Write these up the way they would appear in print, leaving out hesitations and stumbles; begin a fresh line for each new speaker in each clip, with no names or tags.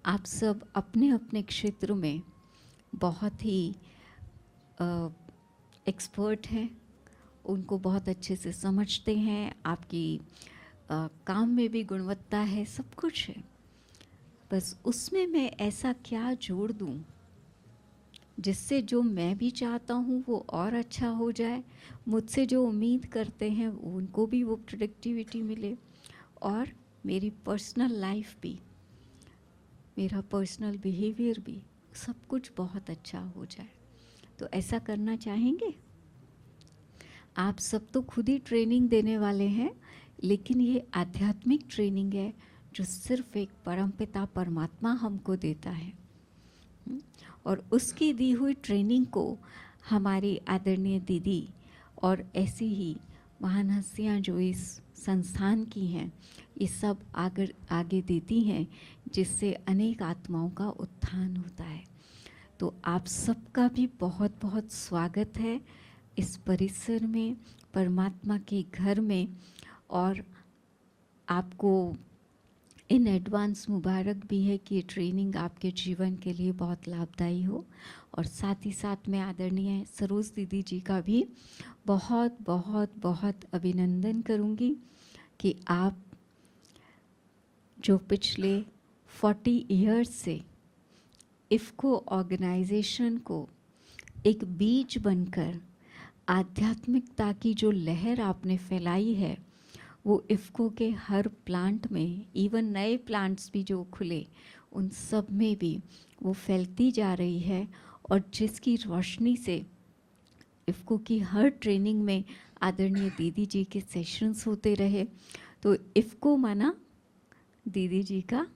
आप सब अपने अपने क्षेत्र में बहुत ही एक्सपर्ट हैं, उनको बहुत अच्छे से समझते हैं, आपकी काम में भी गुणवत्ता है, सब कुछ है। बस उसमें मैं ऐसा क्या जोड़ दूं जिससे जो मैं भी चाहता हूँ वो और अच्छा हो जाए, मुझसे जो उम्मीद करते हैं उनको भी वो प्रोडक्टिविटी मिले, और मेरी पर्सनल लाइफ भी, मेरा पर्सनल बिहेवियर भी, सब कुछ बहुत अच्छा हो जाए। तो ऐसा करना चाहेंगे? आप सब तो खुद ही ट्रेनिंग देने वाले हैं, लेकिन ये आध्यात्मिक ट्रेनिंग है जो सिर्फ एक परमपिता परमात्मा हमको देता है। और उसकी दी हुई ट्रेनिंग को हमारी आदरणीय दीदी और ऐसी ही महान हस्तियाँ जो इस संस्थान की हैं, ये सब आगे देती हैं, जिससे अनेक आत्माओं का उत्थान होता है। तो आप सबका भी बहुत बहुत स्वागत है इस परिसर में, परमात्मा के घर में। और आपको इन एडवांस मुबारक भी है कि ये ट्रेनिंग आपके जीवन के लिए बहुत लाभदायी हो। और साथ ही साथ मैं आदरणीय सरोज दीदी जी का भी बहुत बहुत बहुत अभिनंदन करूंगी कि आप जो पिछले 40 इयर्स से इफ़को ऑर्गेनाइजेशन को एक बीज बनकर आध्यात्मिकता की जो लहर आपने फैलाई है, वो इफ़को के हर प्लांट में, इवन नए प्लांट्स भी जो खुले उन सब में भी वो फैलती जा रही है। और जिसकी रोशनी से इफ़को की हर ट्रेनिंग में आदरणीय दीदी जी के सेशंस होते रहे। तो इफ़को माना दीदी जी का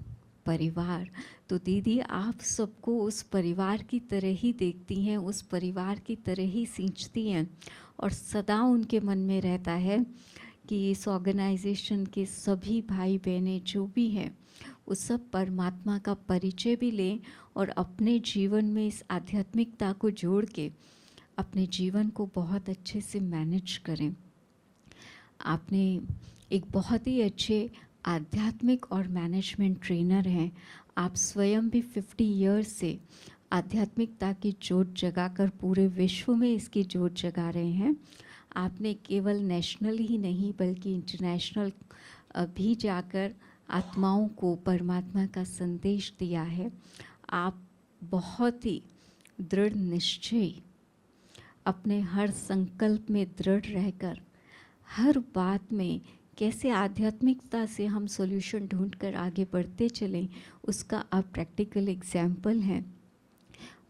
परिवार। तो दीदी आप सबको उस परिवार की तरह ही देखती हैं, उस परिवार की तरह ही सींचती हैं, और सदा उनके मन में रहता है कि इस ऑर्गेनाइजेशन के सभी भाई बहनें जो भी हैं वो सब परमात्मा का परिचय भी लें और अपने जीवन में इस आध्यात्मिकता को जोड़ के अपने जीवन को बहुत अच्छे से मैनेज करें। आपने एक बहुत ही अच्छे आध्यात्मिक और मैनेजमेंट ट्रेनर हैं। आप स्वयं भी 50 इयर्स से आध्यात्मिकता की जोत जगाकर पूरे विश्व में इसकी जोत जगा रहे हैं। आपने केवल नेशनल ही नहीं बल्कि इंटरनेशनल भी जाकर आत्माओं को परमात्मा का संदेश दिया है। आप बहुत ही दृढ़ निश्चय, अपने हर संकल्प में दृढ़ रहकर हर बात में कैसे आध्यात्मिकता से हम सॉल्यूशन ढूंढकर आगे बढ़ते चलें, उसका आप प्रैक्टिकल एग्जाम्पल हैं।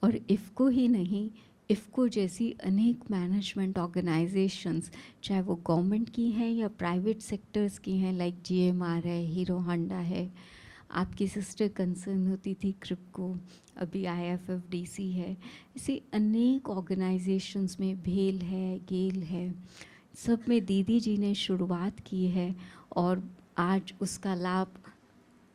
और इफ़को ही नहीं, इफ़को जैसी अनेक मैनेजमेंट ऑर्गेनाइजेशंस, चाहे वो गवर्नमेंट की हैं या प्राइवेट सेक्टर्स की हैं, लाइक GMR है, हीरो होंडा है, आपकी सिस्टर कंसर्न होती थी क्रिप्को, अभी IFFDC है, ऐसी अनेक ऑर्गेनाइजेशंस में भेल है, गेल है, सब में दीदी जी ने शुरुआत की है। और आज उसका लाभ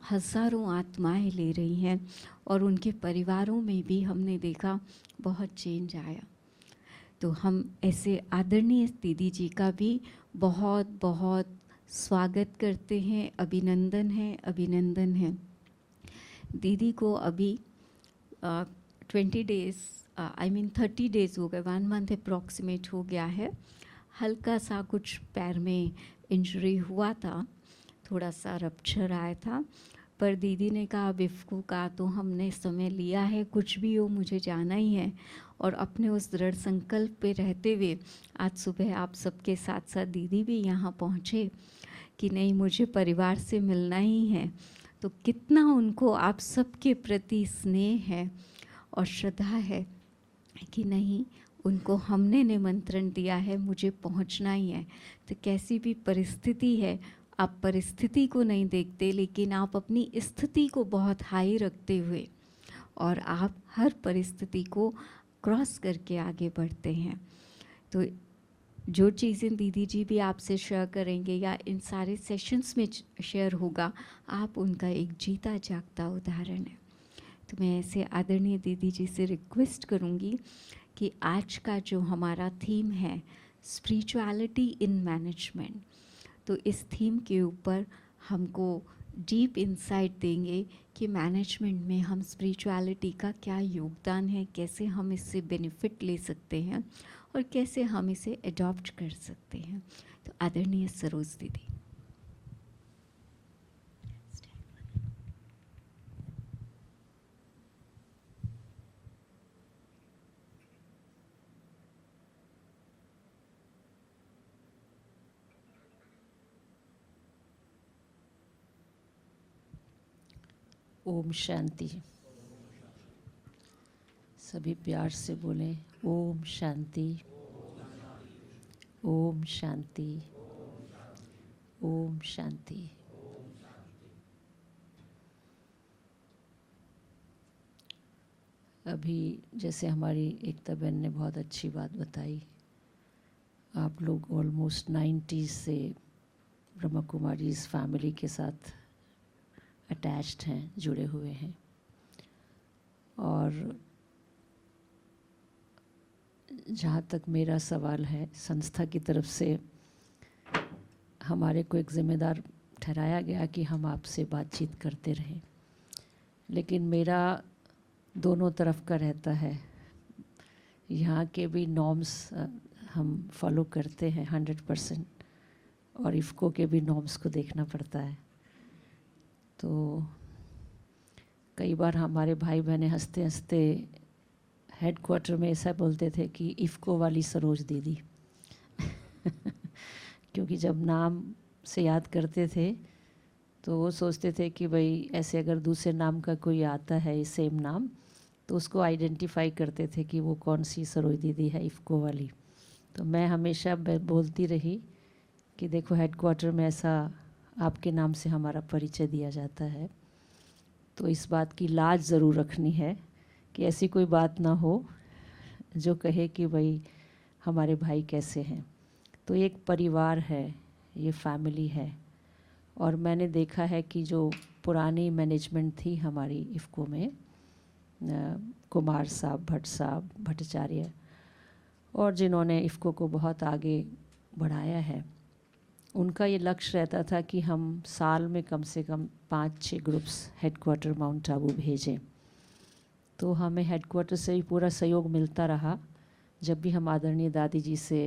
हज़ारों आत्माएं ले रही हैं, और उनके परिवारों में भी हमने देखा बहुत चेंज आया। तो हम ऐसे आदरणीय दीदी जी का भी बहुत बहुत स्वागत करते हैं, अभिनंदन है, अभिनंदन है। दीदी को अभी 20 डेज़, आई मीन 30 डेज़ हो गए, 1 मंथ अप्रॉक्सीमेट हो गया है। हल्का सा कुछ पैर में इंजरी हुआ था, थोड़ा सा रप्चर आया था, पर दीदी ने कहा अब इफ़को का तो हमने समय लिया है, कुछ भी हो मुझे जाना ही है। और अपने उस दृढ़ संकल्प पे रहते हुए आज सुबह आप सबके साथ साथ दीदी भी यहाँ पहुँचे कि नहीं, मुझे परिवार से मिलना ही है। तो कितना उनको आप सबके प्रति स्नेह है और श्रद्धा है कि नहीं, उनको हमने निमंत्रण दिया है, मुझे पहुंचना ही है। तो कैसी भी परिस्थिति है, आप परिस्थिति को नहीं देखते, लेकिन आप अपनी स्थिति को बहुत हाई रखते हुए और आप हर परिस्थिति को क्रॉस करके आगे बढ़ते हैं। तो जो चीज़ें दीदी जी भी आपसे शेयर करेंगे या इन सारे सेशंस में शेयर होगा, आप उनका एक जीता जागता उदाहरण है। तो मैं ऐसे आदरणीय दीदी जी से रिक्वेस्ट करूँगी कि आज का जो हमारा थीम है स्पिरिचुअलिटी इन मैनेजमेंट, तो इस थीम के ऊपर हमको डीप इंसाइट देंगे कि मैनेजमेंट में हम स्पिरिचुअलिटी का क्या योगदान है, कैसे हम इससे बेनिफिट ले सकते हैं और कैसे हम इसे अडॉप्ट कर सकते हैं। तो आदरणीय सरोज दीदी।
ओम शांति। सभी प्यार से बोलें ओम शांति, ओम शांति, ओम शांति। अभी जैसे हमारी एकता बहन ने बहुत अच्छी बात बताई, आप लोग ऑलमोस्ट 90s से ब्रह्मा कुमारी इस फैमिली के साथ अटैच्ड हैं, जुड़े हुए हैं। और जहाँ तक मेरा सवाल है, संस्था की तरफ से हमारे को एक ज़िम्मेदार ठहराया गया कि हम आपसे बातचीत करते रहें, लेकिन मेरा दोनों तरफ का रहता है। यहाँ के भी नॉर्म्स हम फॉलो करते हैं 100%, और इफ़को के भी नॉर्म्स को देखना पड़ता है। तो कई बार हमारे भाई बहनें हंसते हंसते हेड क्वार्टर में ऐसा बोलते थे कि इफ़को वाली सरोज दीदी क्योंकि जब नाम से याद करते थे तो वो सोचते थे कि भाई ऐसे अगर दूसरे नाम का कोई आता है सेम नाम, तो उसको आइडेंटिफाई करते थे कि वो कौन सी सरोज दीदी है, इफ़को वाली। तो मैं हमेशा बोलती रही कि देखो हेड क्वार्टर में ऐसा आपके नाम से हमारा परिचय दिया जाता है, तो इस बात की लाज ज़रूर रखनी है कि ऐसी कोई बात ना हो जो कहे कि भाई हमारे भाई कैसे हैं। तो एक परिवार है, ये फैमिली है। और मैंने देखा है कि जो पुरानी मैनेजमेंट थी हमारी इफ़को में, कुमार साहब, भट्ट साहब, भट्टाचार्य, और जिन्होंने इफ़को को बहुत आगे बढ़ाया है, उनका ये लक्ष्य रहता था कि हम साल में कम से कम 5-6 groups head quarter mount Abu भेजें। तो हमें हेड क्वार्टर से भी पूरा सहयोग मिलता रहा। जब भी हम आदरणीय दादी जी से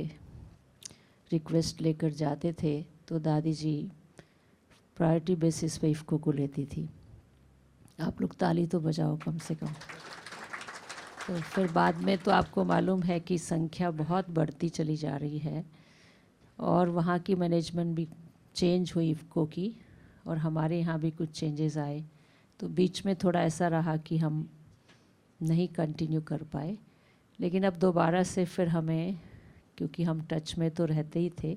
रिक्वेस्ट लेकर जाते थे तो दादी जी प्रायोरिटी बेसिस पे इफ़को को लेती थी। आप लोग ताली तो बजाओ कम से कम। तो फिर बाद में तो आपको मालूम है कि संख्या बहुत बढ़ती चली जा रही है, और वहाँ की मैनेजमेंट भी चेंज हुई इफ़को की, और हमारे यहाँ भी कुछ चेंजेस आए। तो बीच में थोड़ा ऐसा रहा कि हम नहीं कंटिन्यू कर पाए, लेकिन अब दोबारा से फिर हमें, क्योंकि हम टच में तो रहते ही थे,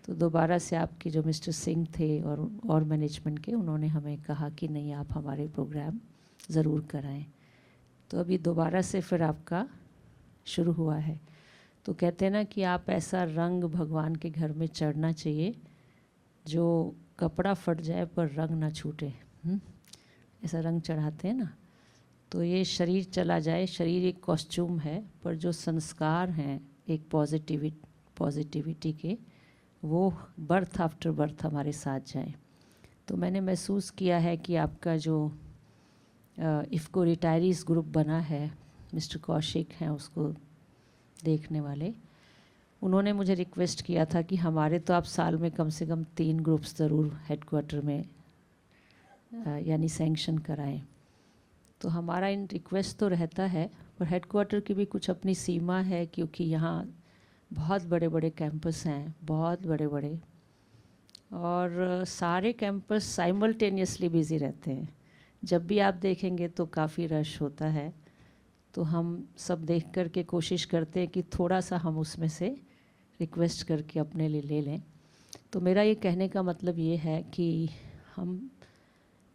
तो दोबारा से आपके जो मिस्टर सिंह थे और मैनेजमेंट के, उन्होंने हमें कहा कि नहीं, आप हमारे प्रोग्राम ज़रूर कराएं। तो अभी दोबारा से फिर आपका शुरू हुआ है। तो कहते हैं ना कि आप ऐसा रंग भगवान के घर में चढ़ना चाहिए जो कपड़ा फट जाए पर रंग ना छूटे। ऐसा रंग चढ़ाते हैं ना, तो ये शरीर चला जाए, शरीर एक कॉस्ट्यूम है, पर जो संस्कार हैं एक पॉजिटिविटी के, वो बर्थ आफ्टर बर्थ हमारे साथ जाए। तो मैंने महसूस किया है कि आपका जो इफ़को रिटायरीज़ ग्रुप बना है, मिस्टर कौशिक हैं उसको देखने वाले, उन्होंने मुझे रिक्वेस्ट किया था कि हमारे तो आप साल में कम से कम 3 ग्रुप्स ज़रूर हेड क्वार्टर में यानी सैंक्शन कराएं। तो हमारा इन रिक्वेस्ट तो रहता है, पर हेड क्वार्टर की भी कुछ अपनी सीमा है, क्योंकि यहाँ बहुत बड़े बड़े कैंपस हैं, बहुत बड़े बड़े, और सारे कैंपस साइमल्टेनियसली बिज़ी रहते हैं। जब भी आप देखेंगे तो काफ़ी रश होता है। तो हम सब देख कर के कोशिश करते हैं कि थोड़ा सा हम उसमें से रिक्वेस्ट करके अपने लिए ले लें। तो मेरा ये कहने का मतलब ये है कि हम,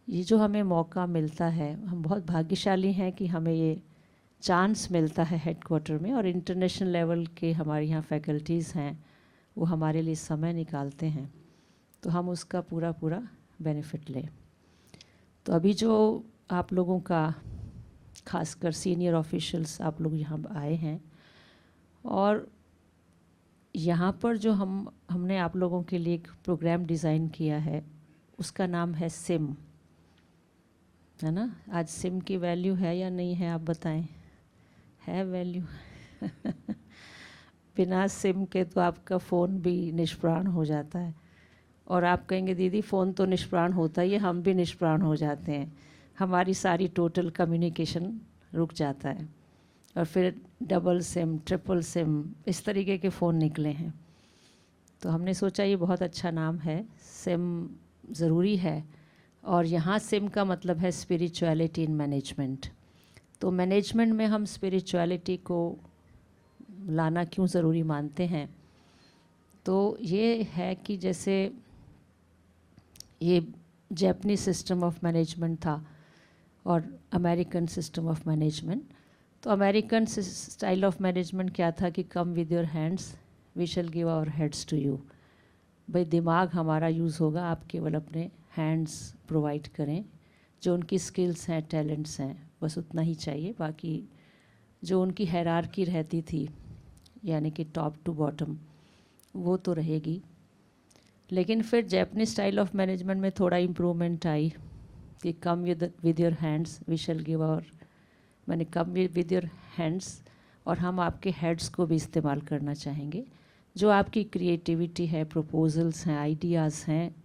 ये जो हमें मौका मिलता है, हम बहुत भाग्यशाली हैं कि हमें ये चांस मिलता है हेड क्वार्टर में, और इंटरनेशनल लेवल के हमारे यहाँ फैकल्टीज़ हैं, वो हमारे लिए समय निकालते हैं, तो हम उसका पूरा पूरा बेनिफिट लें। तो अभी जो आप लोगों का, खासकर सीनियर ऑफिशियल्स आप लोग यहाँ आए हैं, और यहाँ पर जो हमने आप लोगों के लिए एक प्रोग्राम डिज़ाइन किया है, उसका नाम है सिम, है ना। आज सिम की वैल्यू है या नहीं है, आप बताएं, है वैल्यू? बिना सिम के तो आपका फ़ोन भी निष्प्राण हो जाता है। और आप कहेंगे दीदी फ़ोन तो निष्प्राण होता ही है, हम भी निष्प्राण हो जाते हैं, हमारी सारी टोटल कम्युनिकेशन रुक जाता है। और फिर डबल सिम, ट्रिपल सिम, इस तरीके के फ़ोन निकले हैं। तो हमने सोचा ये बहुत अच्छा नाम है, सिम ज़रूरी है। और यहाँ सिम का मतलब है स्पिरिचुअलिटी इन मैनेजमेंट। तो मैनेजमेंट में हम स्पिरिचुअलिटी को लाना क्यों ज़रूरी मानते हैं, तो ये है कि जैसे ये जापानीज सिस्टम ऑफ मैनेजमेंट था और अमेरिकन सिस्टम ऑफ मैनेजमेंट। तो अमेरिकन स्टाइल ऑफ मैनेजमेंट क्या था कि come with your hands we shall give our heads to you. भाई दिमाग हमारा यूज़ होगा, आप केवल अपने हैंड्स प्रोवाइड करें, जो उनकी स्किल्स हैं, टैलेंट्स हैं, बस उतना ही चाहिए। बाकी जो उनकी हायरार्की रहती थी, यानी कि टॉप टू बॉटम, वो तो रहेगी। लेकिन फिर जापानीज स्टाइल ऑफ मैनेजमेंट में थोड़ा इम्प्रूवमेंट आई कि come with your hands we shall give our, मैंने कम विद योर हैंड्स, और हम आपके हेड्स को भी इस्तेमाल करना चाहेंगे। जो आपकी क्रिएटिविटी है, प्रपोजल्स हैं, आइडियाज़ हैं,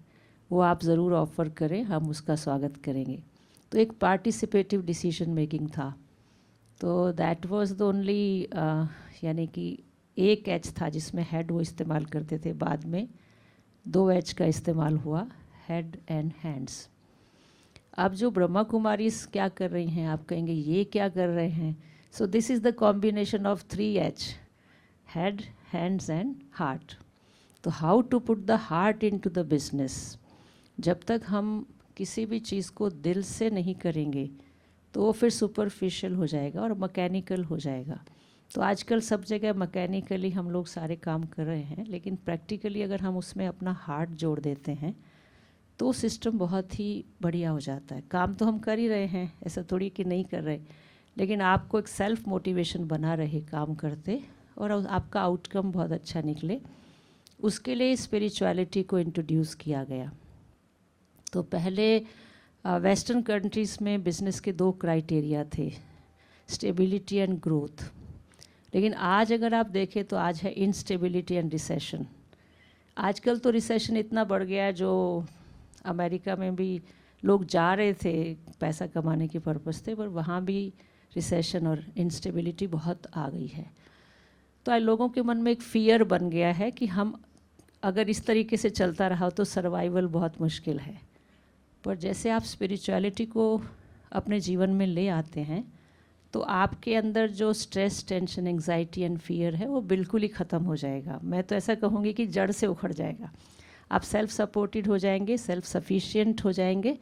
वो आप ज़रूर ऑफ़र करें, हम उसका स्वागत करेंगे। तो एक पार्टिसिपेटिव डिसीजन मेकिंग था। तो दैट वाज द ओनली, यानी कि एक एच था जिसमें हेड वो इस्तेमाल करते थे, बाद में 2 एच का इस्तेमाल हुआ, हेड एंड हैंड्स। अब जो ब्रह्मा कुमारीज क्या कर रही हैं, आप कहेंगे ये क्या कर रहे हैं। So this is the combination of 3 H, head, hands and heart. तो how to put the heart into the business. जब तक हम किसी भी चीज़ को दिल से नहीं करेंगे तो वो फिर सुपरफिशियल हो जाएगा और मैकेनिकल हो जाएगा। तो आजकल सब जगह मैकेनिकली हम लोग सारे काम कर रहे हैं, लेकिन प्रैक्टिकली अगर हम उसमें अपना हार्ट जोड़ देते हैं तो सिस्टम बहुत ही बढ़िया हो जाता है। काम तो हम कर ही रहे हैं, ऐसा थोड़ी कि नहीं कर रहे, लेकिन आपको एक सेल्फ मोटिवेशन बना रहे काम करते और आपका आउटकम बहुत अच्छा निकले, उसके लिए स्पिरिचुअलिटी को इंट्रोड्यूस किया गया। तो पहले वेस्टर्न कंट्रीज़ में बिज़नेस के 2 क्राइटेरिया थे, स्टेबिलिटी एंड ग्रोथ। लेकिन आज अगर आप देखें तो आज है इनस्टेबिलिटी एंड रिसेशन। आजकल तो रिसेशन इतना बढ़ गया है, जो अमेरिका में भी लोग जा रहे थे पैसा कमाने के पर्पज़ से, पर वहाँ भी रिसेशन और इंस्टेबिलिटी बहुत आ गई है। तो आज लोगों के मन में एक फ़ियर बन गया है कि हम अगर इस तरीके से चलता रहा तो सर्वाइवल बहुत मुश्किल है। पर जैसे आप स्पिरिचुअलिटी को अपने जीवन में ले आते हैं तो आपके अंदर जो stress, tension, anxiety and fear है वो बिल्कुल ही ख़त्म हो जाएगा। मैं तो ऐसा कहूँगी कि जड़ से उखड़ जाएगा। आप सेल्फ सपोर्टेड हो जाएंगे, सेल्फ सफिशिएंट हो जाएंगे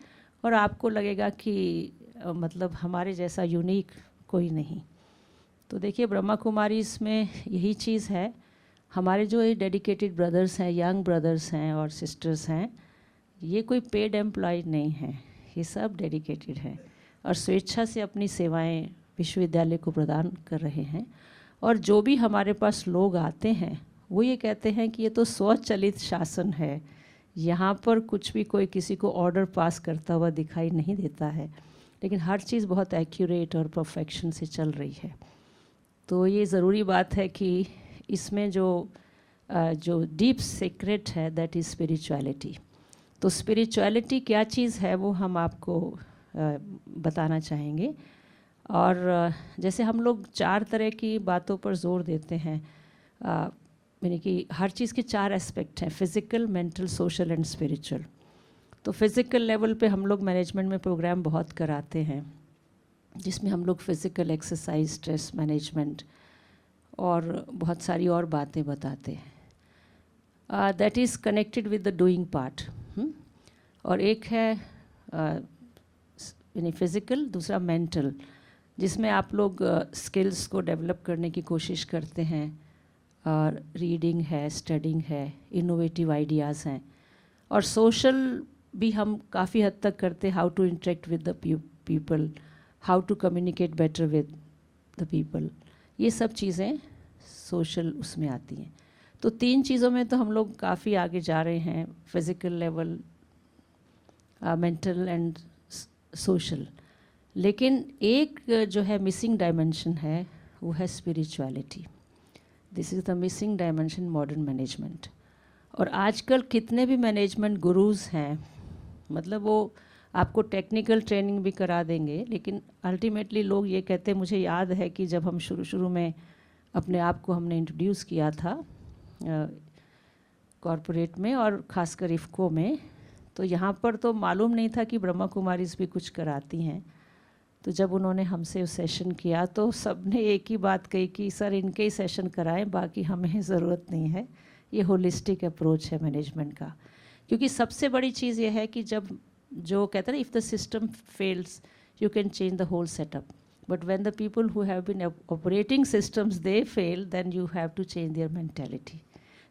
और आपको लगेगा कि मतलब हमारे जैसा यूनिक कोई नहीं। तो देखिए ब्रह्मा कुमारी इसमें यही चीज़ है। हमारे जो ये डेडिकेटेड ब्रदर्स हैं, यंग ब्रदर्स हैं और सिस्टर्स हैं, ये कोई पेड एम्प्लॉय नहीं हैं, ये सब डेडिकेटेड हैं और स्वेच्छा से अपनी सेवाएं विश्वविद्यालय को प्रदान कर रहे हैं। और जो भी हमारे पास लोग आते हैं वो ये कहते हैं कि ये तो स्वचलित शासन है, यहाँ पर कुछ भी कोई किसी को ऑर्डर पास करता हुआ दिखाई नहीं देता है, लेकिन हर चीज़ बहुत एक्यूरेट और परफेक्शन से चल रही है। तो ये ज़रूरी बात है कि इसमें जो डीप सीक्रेट है दैट इज़ स्पिरिचुअलिटी। तो स्पिरिचुअलिटी क्या चीज़ है वो हम आपको बताना चाहेंगे। और जैसे हम लोग 4 तरह की बातों पर जोर देते हैं, यानी कि हर चीज़ के 4 एस्पेक्ट हैं, physical, mental, social and spiritual. तो फिज़िकल लेवल पे हम लोग मैनेजमेंट में प्रोग्राम बहुत कराते हैं, जिसमें हम लोग फिज़िकल एक्सरसाइज, स्ट्रेस मैनेजमेंट और बहुत सारी और बातें बताते हैं। That is connected with the doing part. और एक है यानी फिज़िकल, दूसरा मेंटल, जिसमें आप लोग स्किल्स को डेवलप करने की कोशिश करते हैं, और रीडिंग है, स्टडिंग है, इनोवेटिव आइडियाज़ हैं। और सोशल भी हम काफ़ी हद तक करते हैं, how to interact with the people, how to communicate better with the people, ये सब चीज़ें सोशल उसमें आती हैं। तो 3 चीज़ों में तो हम लोग काफ़ी आगे जा रहे हैं। Physical level mental and social. लेकिन एक जो है मिसिंग डायमेंशन है, वो है spirituality. This is the missing dimension modern management. और आजकल कितने भी मैनेजमेंट गुरुज हैं, मतलब वो आपको टेक्निकल ट्रेनिंग भी करा देंगे, लेकिन अल्टीमेटली लोग ये कहते हैं, मुझे याद है कि जब हम शुरू में अपने आप को हमने इंट्रोड्यूस किया था कॉरपोरेट में और ख़ासकर इफ़को में, तो यहाँ पर तो मालूम नहीं था कि ब्रह्मा कुमारीज़ भी कुछ कराती हैं। तो जब उन्होंने हमसे सेशन किया तो सब ने एक ही बात कही कि सर इनके ही सेशन कराएं, बाकी हमें ज़रूरत नहीं है। ये होलिस्टिक अप्रोच है मैनेजमेंट का। क्योंकि सबसे बड़ी चीज़ ये है कि जब जो कहते हैं ना, if the system fails you can change the whole setup, but when the people who have been operating systems they fail, then you have to change their mentality.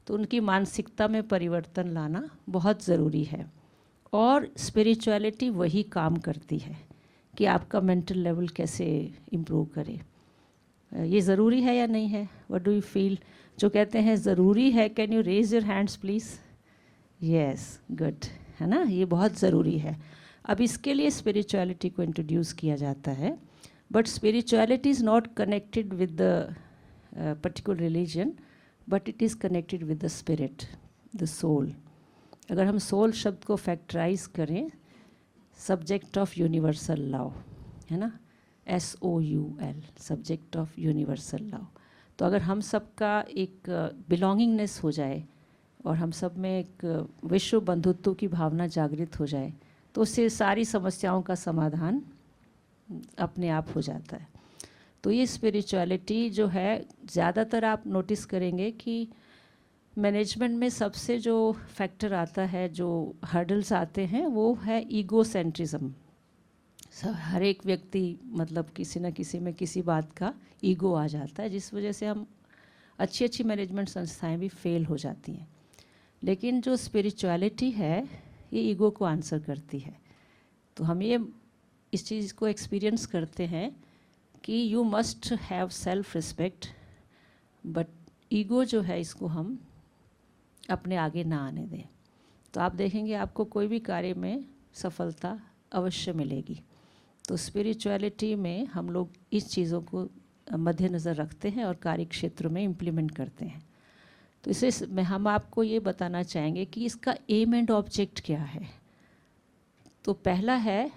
तो उनकी मानसिकता में परिवर्तन लाना बहुत ज़रूरी है। और स्पिरिचुअलिटी वही काम करती है कि आपका मेंटल लेवल कैसे इम्प्रूव करे। ये ज़रूरी है या नहीं है? What do you feel? जो कहते हैं ज़रूरी है, can you raise your hands please? Yes, good, है ना, ये बहुत ज़रूरी है। अब इसके लिए स्पिरिचुअलिटी को इंट्रोड्यूस किया जाता है, but spirituality is not connected with the particular religion, but it is connected with the spirit, the soul. अगर हम सोल शब्द को फैक्टराइज करें, सब्जेक्ट ऑफ यूनिवर्सल लव, है ना, SOUL, subject of universal love. तो अगर हम सबका एक बिलोंगिंगनेस हो जाए और हम सब में एक विश्व बंधुत्व की भावना जागृत हो जाए, तो उससे सारी समस्याओं का समाधान अपने आप हो जाता है। तो ये स्पिरिचुअलिटी जो है, ज़्यादातर आप नोटिस करेंगे कि मैनेजमेंट में सबसे जो फैक्टर आता है, जो हर्डल्स आते हैं, वो है ईगो सेंट्रिज्म। हर एक व्यक्ति मतलब किसी न किसी में किसी बात का ईगो आ जाता है, जिस वजह से हम अच्छी मैनेजमेंट संस्थाएं भी फेल हो जाती हैं। लेकिन जो स्पिरिचुअलिटी है, ये ईगो को आंसर करती है। तो हम ये इस चीज़ को एक्सपीरियंस करते हैं कि you must have self respect, but ego जो है इसको हम अपने आगे ना आने दें। तो आप देखेंगे आपको कोई भी कार्य में सफलता अवश्य मिलेगी। तो स्पिरिचुअलिटी में हम लोग इस चीज़ों को मद्देनज़र रखते हैं और कार्य क्षेत्र में इम्प्लीमेंट करते हैं। तो इसे में हम आपको ये बताना चाहेंगे कि इसका एम एंड ऑब्जेक्ट क्या है। तो पहला है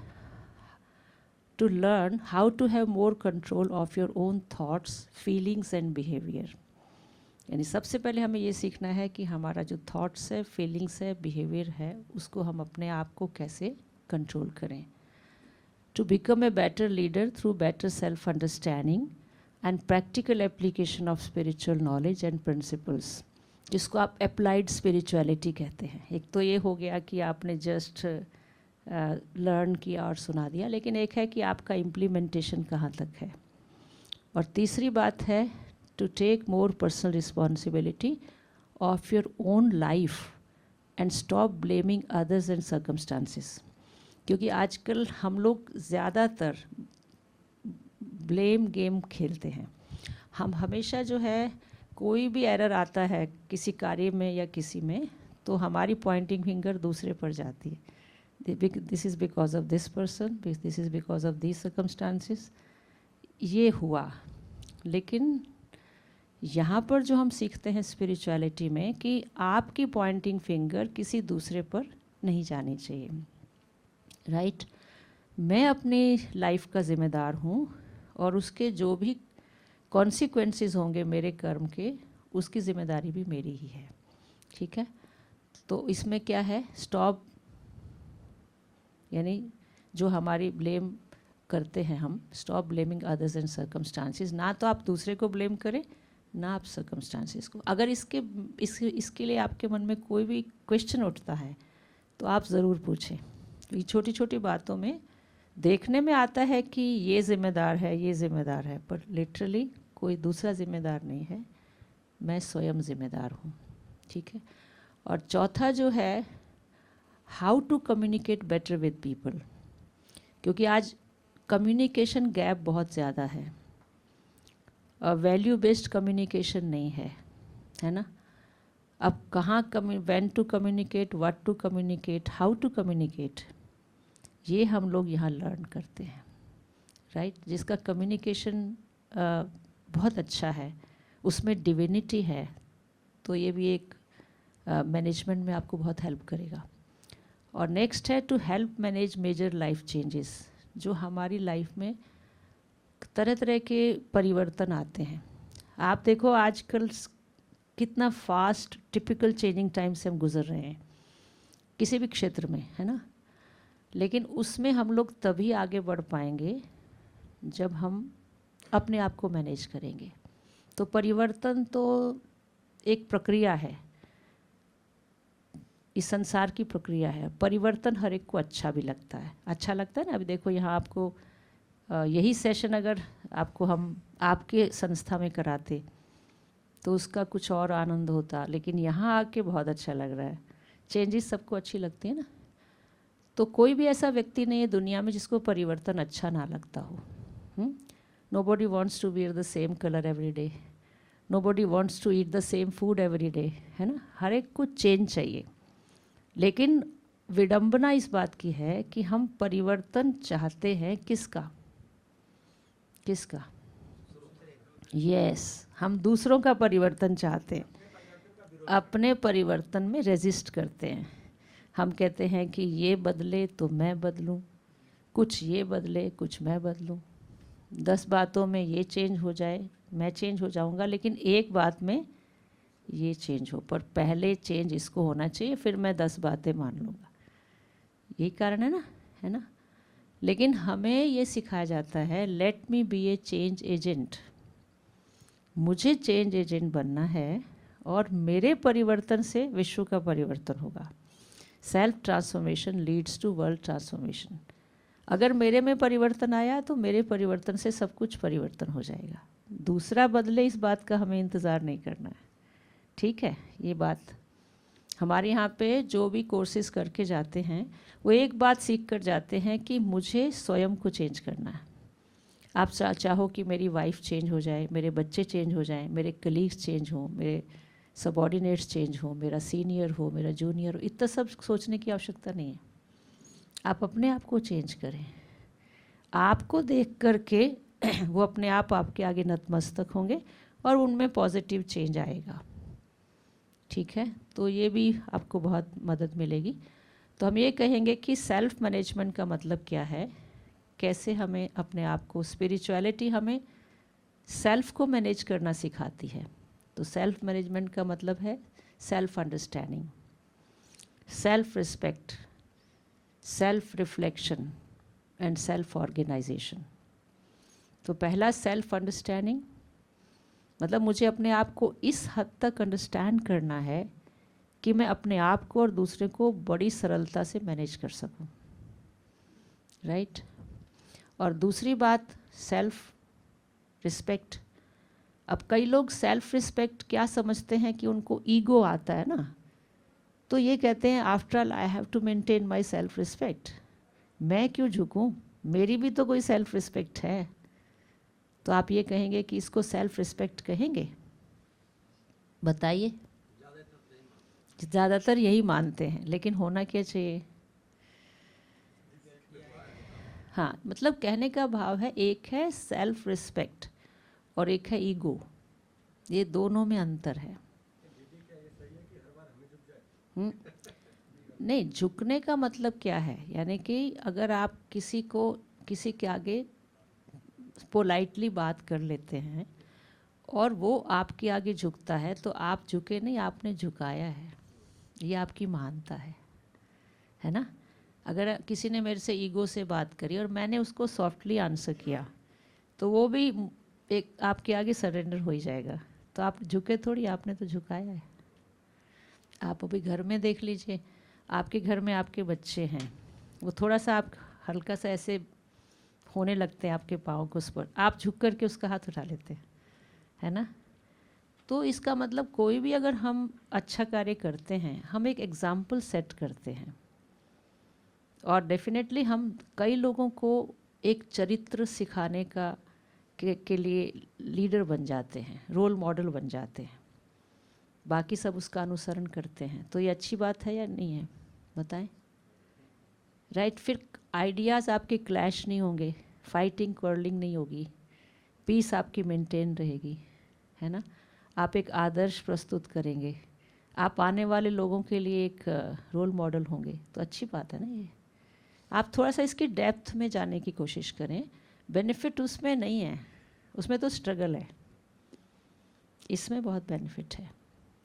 to learn how to have more control of your own thoughts, feelings and behaviour. यानी सबसे पहले हमें ये सीखना है कि हमारा जो थॉट्स है, फीलिंग्स है, बिहेवियर है, उसको हम अपने आप को कैसे कंट्रोल करें। To become a better leader through better self understanding and practical application of spiritual knowledge and principles, जिसको आप अप्लाइड स्पिरिचुअलिटी कहते हैं। एक तो ये हो गया कि आपने जस्ट लर्न किया और सुना दिया, लेकिन एक है कि आपका इम्प्लीमेंटेशन कहाँ तक है। और तीसरी बात है to take more personal responsibility of your own life and stop blaming others and circumstances। क्योंकि आजकल हम लोग ज़्यादातर ब्लेम गेम खेलते हैं। हम हमेशा जो है, कोई भी एरर आता है किसी कार्य में या किसी में, तो हमारी पॉइंटिंग फिंगर दूसरे पर जाती है। This is because of this person, this is because of this circumstances, ये हुआ। लेकिन यहाँ पर जो हम सीखते हैं स्पिरिचुअलिटी में, कि आपकी पॉइंटिंग फिंगर किसी दूसरे पर नहीं जानी चाहिए, राइट। मैं अपनी लाइफ का ज़िम्मेदार हूँ और उसके जो भी कॉन्सिक्वेंसेस होंगे मेरे कर्म के, उसकी ज़िम्मेदारी भी मेरी ही है, ठीक है। तो इसमें क्या है, स्टॉप, यानी जो हमारी ब्लेम करते हैं हम, stop blaming others and circumstances. ना तो आप दूसरे को ब्लेम करें, ना आप सर्कमस्टांसिस को। अगर इसके लिए आपके मन में कोई भी क्वेश्चन उठता है तो आप ज़रूर पूछें। ये छोटी छोटी बातों में देखने में आता है कि ये ज़िम्मेदार है, ये ज़िम्मेदार है, पर लिटरली कोई दूसरा ज़िम्मेदार नहीं है, मैं स्वयं ज़िम्मेदार हूँ, ठीक है। और चौथा जो है, how to communicate better with people, क्योंकि आज कम्युनिकेशन गैप बहुत ज़्यादा है, वैल्यू बेस्ड कम्युनिकेशन नहीं है, है ना। अब कहाँ when to communicate, what to communicate, how to communicate, ये हम लोग यहाँ लर्न करते हैं, राइट? जिसका कम्युनिकेशन बहुत अच्छा है, उसमें डिविनिटी है, तो ये भी एक मैनेजमेंट में आपको बहुत हेल्प करेगा। और नेक्स्ट है to help manage major life changes, जो हमारी लाइफ में तरह तरह के परिवर्तन आते हैं। आप देखो आजकल कितना फास्ट टिपिकल चेंजिंग टाइम से हम गुजर रहे हैं किसी भी क्षेत्र में, है ना? लेकिन उसमें हम लोग तभी आगे बढ़ पाएंगे जब हम अपने आप को मैनेज करेंगे। तो परिवर्तन तो एक प्रक्रिया है, इस संसार की प्रक्रिया है। परिवर्तन हर एक को अच्छा भी लगता है, अच्छा लगता है ना। अभी देखो यहाँ आपको यही सेशन अगर आपको हम आपके संस्था में कराते तो उसका कुछ और आनंद होता, लेकिन यहाँ आके बहुत अच्छा लग रहा है। चेंजेस सबको अच्छी लगती है ना। तो कोई भी ऐसा व्यक्ति नहीं है दुनिया में जिसको परिवर्तन अच्छा ना लगता हो। Nobody wants to wear the same colour every day, nobody wants to eat the same food every day, है ना? हर एक को चेंज चाहिए। लेकिन विडंबना इस बात की है कि हम परिवर्तन चाहते हैं किसका? किसका? यस, हम दूसरों का परिवर्तन चाहते हैं, अपने परिवर्तन में रेजिस्ट करते हैं। हम कहते हैं कि ये बदले तो मैं बदलूं, कुछ ये बदले कुछ मैं बदलूं, 10 बातों में ये चेंज हो जाए मैं चेंज हो जाऊंगा, लेकिन एक बात में ये चेंज हो, पर पहले चेंज इसको होना चाहिए, फिर मैं 10 बातें मान लूँगा। यही कारण है ना, है ना? लेकिन हमें ये सिखाया जाता है let me be a change agent, मुझे चेंज एजेंट बनना है और मेरे परिवर्तन से विश्व का परिवर्तन होगा। Self transformation leads to world transformation. अगर मेरे में परिवर्तन आया तो मेरे परिवर्तन से सब कुछ परिवर्तन हो जाएगा। दूसरा बदले इस बात का हमें इंतज़ार नहीं करना है, ठीक है? ये बात हमारे यहाँ पे जो भी कोर्सेज करके जाते हैं वो एक बात सीख कर जाते हैं कि मुझे स्वयं को चेंज करना है। आप चाहो कि मेरी वाइफ चेंज हो जाए, मेरे बच्चे चेंज हो जाएं, मेरे कलीग्स चेंज हों, मेरे सबॉर्डिनेट्स चेंज हो, मेरा सीनियर हो, मेरा जूनियर हो, इतना सब सोचने की आवश्यकता नहीं है। आप अपने आप को चेंज करें। आपको देख करके वो अपने आप आपके आगे नतमस्तक होंगे और उनमें पॉजिटिव चेंज आएगा, ठीक है? तो ये भी आपको बहुत मदद मिलेगी। तो हम ये कहेंगे कि सेल्फ मैनेजमेंट का मतलब क्या है, कैसे हमें अपने आप को, स्पिरिचुअलिटी हमें सेल्फ को मैनेज करना सिखाती है। तो सेल्फ मैनेजमेंट का मतलब है self understanding, self respect, self reflection and self organisation. तो पहला सेल्फ अंडरस्टैंडिंग मतलब मुझे अपने आप को इस हद तक अंडरस्टैंड करना है कि मैं अपने आप को और दूसरे को बड़ी सरलता से मैनेज कर सकूं, राइट? और दूसरी बात सेल्फ रिस्पेक्ट। अब कई लोग सेल्फ रिस्पेक्ट क्या समझते हैं कि उनको ईगो आता है ना, तो ये कहते हैं after all I have to maintain my self respect, मैं क्यों झुकूं, मेरी भी तो कोई सेल्फ रिस्पेक्ट है। तो आप ये कहेंगे कि इसको सेल्फ रिस्पेक्ट कहेंगे? बताइए। ज़्यादातर यही मानते हैं, लेकिन होना क्या चाहिए? हाँ, मतलब कहने का भाव है एक है सेल्फ रिस्पेक्ट और एक है ईगो, ये दोनों में अंतर है। नहीं, झुकने का मतलब क्या है, यानी कि अगर आप किसी के आगे पोलाइटली बात कर लेते हैं और वो आपके आगे झुकता है तो आप झुके नहीं, आपने झुकाया है, ये आपकी महानता है ना? अगर किसी ने मेरे से ईगो से बात करी और मैंने उसको सॉफ्टली आंसर किया तो वो भी एक आपके आगे सरेंडर हो ही जाएगा। तो आप झुके थोड़ी, आपने तो झुकाया है। आप अभी घर में देख लीजिए, आपके घर में आपके बच्चे हैं, वो थोड़ा सा आप हल्का सा ऐसे होने लगते हैं आपके पाँव को उस पर, आप झुक करके उसका हाथ उठा लेते हैं, है ना? तो इसका मतलब कोई भी अगर हम अच्छा कार्य करते हैं, हम एक एग्जाम्पल सेट करते हैं और डेफिनेटली हम कई लोगों को एक चरित्र सिखाने के लिए लीडर बन जाते हैं, रोल मॉडल बन जाते हैं, बाकी सब उसका अनुसरण करते हैं। तो ये अच्छी बात है या नहीं है, बताएं? राइट। फिर आइडियाज़ आपके क्लैश नहीं होंगे, फाइटिंग क्वर्लिंग नहीं होगी, पीस आपकी मेंटेन रहेगी, है ना। आप एक आदर्श प्रस्तुत करेंगे, आप आने वाले लोगों के लिए एक रोल मॉडल होंगे, तो अच्छी बात है ना ये। आप थोड़ा सा इसकी डेप्थ में जाने की कोशिश करें। बेनिफिट उसमें नहीं है, उसमें तो स्ट्रगल है, इसमें बहुत बेनिफिट है।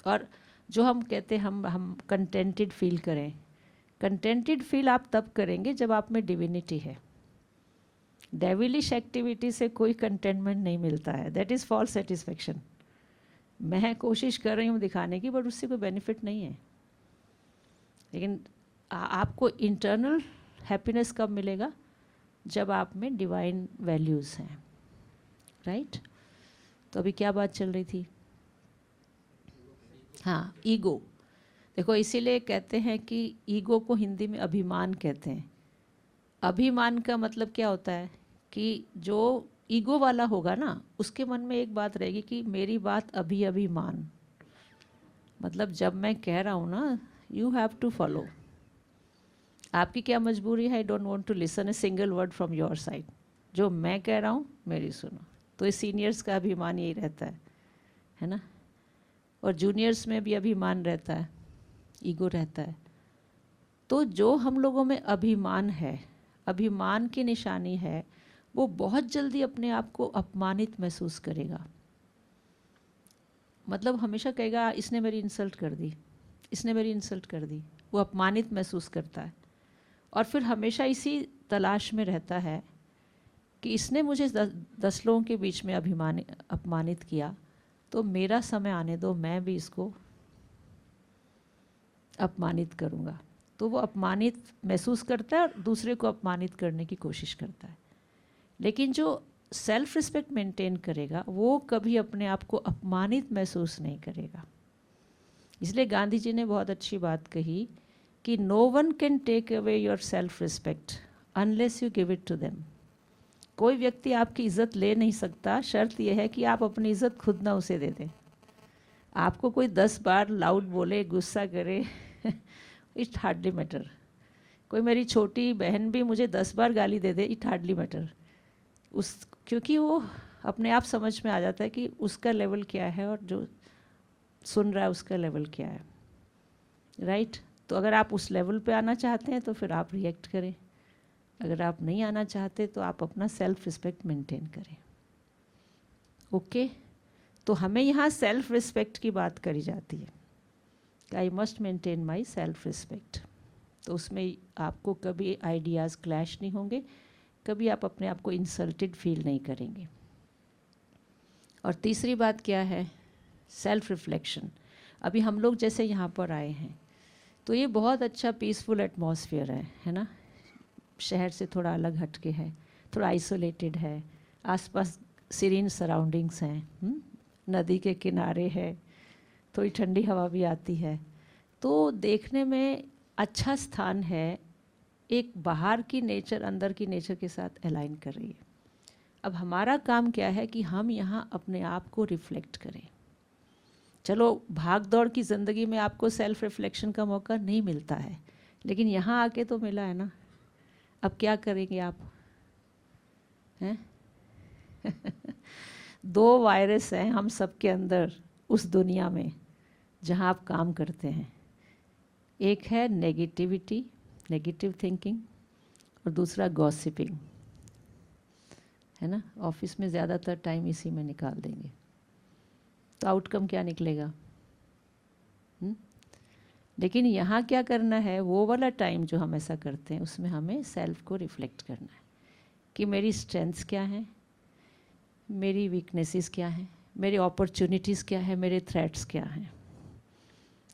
और जो हम कहते हैं हम कंटेंटेड फील करें, कंटेंटेड फील आप तब करेंगे जब आप में डिविनिटी है। डेविलिश एक्टिविटी से कोई कंटेंटमेंट नहीं मिलता है, दैट इज़ फॉल्स सेटिस्फेक्शन। मैं कोशिश कर रही हूँ दिखाने की, बट उससे कोई बेनिफिट नहीं है। लेकिन आपको इंटरनल हैप्पीनेस कब मिलेगा? जब आप में डिवाइन वैल्यूज़ हैं, राइट। तो अभी क्या बात चल रही थी? हाँ, ईगो। देखो, इसीलिए कहते हैं कि ईगो को हिंदी में अभिमान कहते हैं। अभिमान का मतलब क्या होता है कि जो ईगो वाला होगा ना, उसके मन में एक बात रहेगी कि मेरी बात अभी मान। मतलब जब मैं कह रहा हूँ ना, यू हैव टू फॉलो। आपकी क्या मजबूरी है? I don't want to listen a single word from your side. जो मैं कह रहा हूँ मेरी सुनो। तो ये सीनियर्स का अभिमान यही रहता है ना। और जूनियर्स में भी अभिमान रहता है, ईगो रहता है। तो जो हम लोगों में अभिमान है, अभिमान की निशानी है, वो बहुत जल्दी अपने आप को अपमानित महसूस करेगा। मतलब हमेशा कहेगा इसने मेरी इंसल्ट कर दी, इसने मेरी इंसल्ट कर दी। वो अपमानित महसूस करता है और फिर हमेशा इसी तलाश में रहता है कि इसने मुझे 10 लोगों के बीच में अपमानित किया, तो मेरा समय आने दो, मैं भी इसको अपमानित करूँगा। तो वो अपमानित महसूस करता है और दूसरे को अपमानित करने की कोशिश करता है। लेकिन जो सेल्फ रिस्पेक्ट मेंटेन करेगा वो कभी अपने आप को अपमानित महसूस नहीं करेगा। इसलिए गांधी जी ने बहुत अच्छी बात कही कि no one can take away your self respect unless you give it to them. कोई व्यक्ति आपकी इज़्ज़त ले नहीं सकता, शर्त यह है कि आप अपनी इज़्ज़त खुद ना उसे दे दें। आपको कोई 10 बार लाउड बोले, गुस्सा करे, इट हार्डली मैटर। कोई मेरी छोटी बहन भी मुझे 10 बार गाली दे दे, इट हार्डली मैटर। क्योंकि वो अपने आप समझ में आ जाता है कि उसका लेवल क्या है और जो सुन रहा है उसका लेवल क्या है, राइट। तो अगर आप उस लेवल पे आना चाहते हैं तो फिर आप रिएक्ट करें, अगर आप नहीं आना चाहते तो आप अपना सेल्फ रिस्पेक्ट मेंटेन करें। ओके तो हमें यहाँ सेल्फ रिस्पेक्ट की बात करी जाती है, I must maintain my self respect. तो उसमें आपको कभी आइडियाज़ क्लैश नहीं होंगे, कभी आप अपने आप को इंसल्टेड फील नहीं करेंगे। और तीसरी बात क्या है? Self reflection. अभी हम लोग जैसे यहाँ पर आए हैं तो ये बहुत अच्छा पीसफुल एटमॉस्फेयर है ना। शहर से थोड़ा अलग हटके है, थोड़ा आइसोलेटेड है, आसपास सीरीन सराउंडिंग्स हैं, नदी के किनारे है, थोड़ी ठंडी हवा भी आती है, तो देखने में अच्छा स्थान है। एक बाहर की नेचर अंदर की नेचर के साथ अलाइन कर रही है। अब हमारा काम क्या है कि हम यहाँ अपने आप को रिफ्लेक्ट करें। चलो भाग दौड़ की ज़िंदगी में आपको सेल्फ रिफ्लेक्शन का मौका नहीं मिलता है, लेकिन यहाँ आके तो मिला है ना। अब क्या करेंगे आप हैं? 2 वायरस हैं हम सबके अंदर उस दुनिया में जहाँ आप काम करते हैं। एक है नेगेटिविटी, नेगेटिव थिंकिंग, और दूसरा गॉसिपिंग, है ना। ऑफिस में ज़्यादातर टाइम इसी में निकाल देंगे तो आउटकम क्या निकलेगा? लेकिन यहाँ क्या करना है, वो वाला टाइम जो हम ऐसा करते हैं उसमें हमें सेल्फ को रिफ्लेक्ट करना है कि मेरी स्ट्रेंथ्स क्या हैं, मेरी वीकनेसेस क्या हैं, मेरी अपॉर्चुनिटीज़ क्या है, मेरे थ्रेट्स क्या हैं।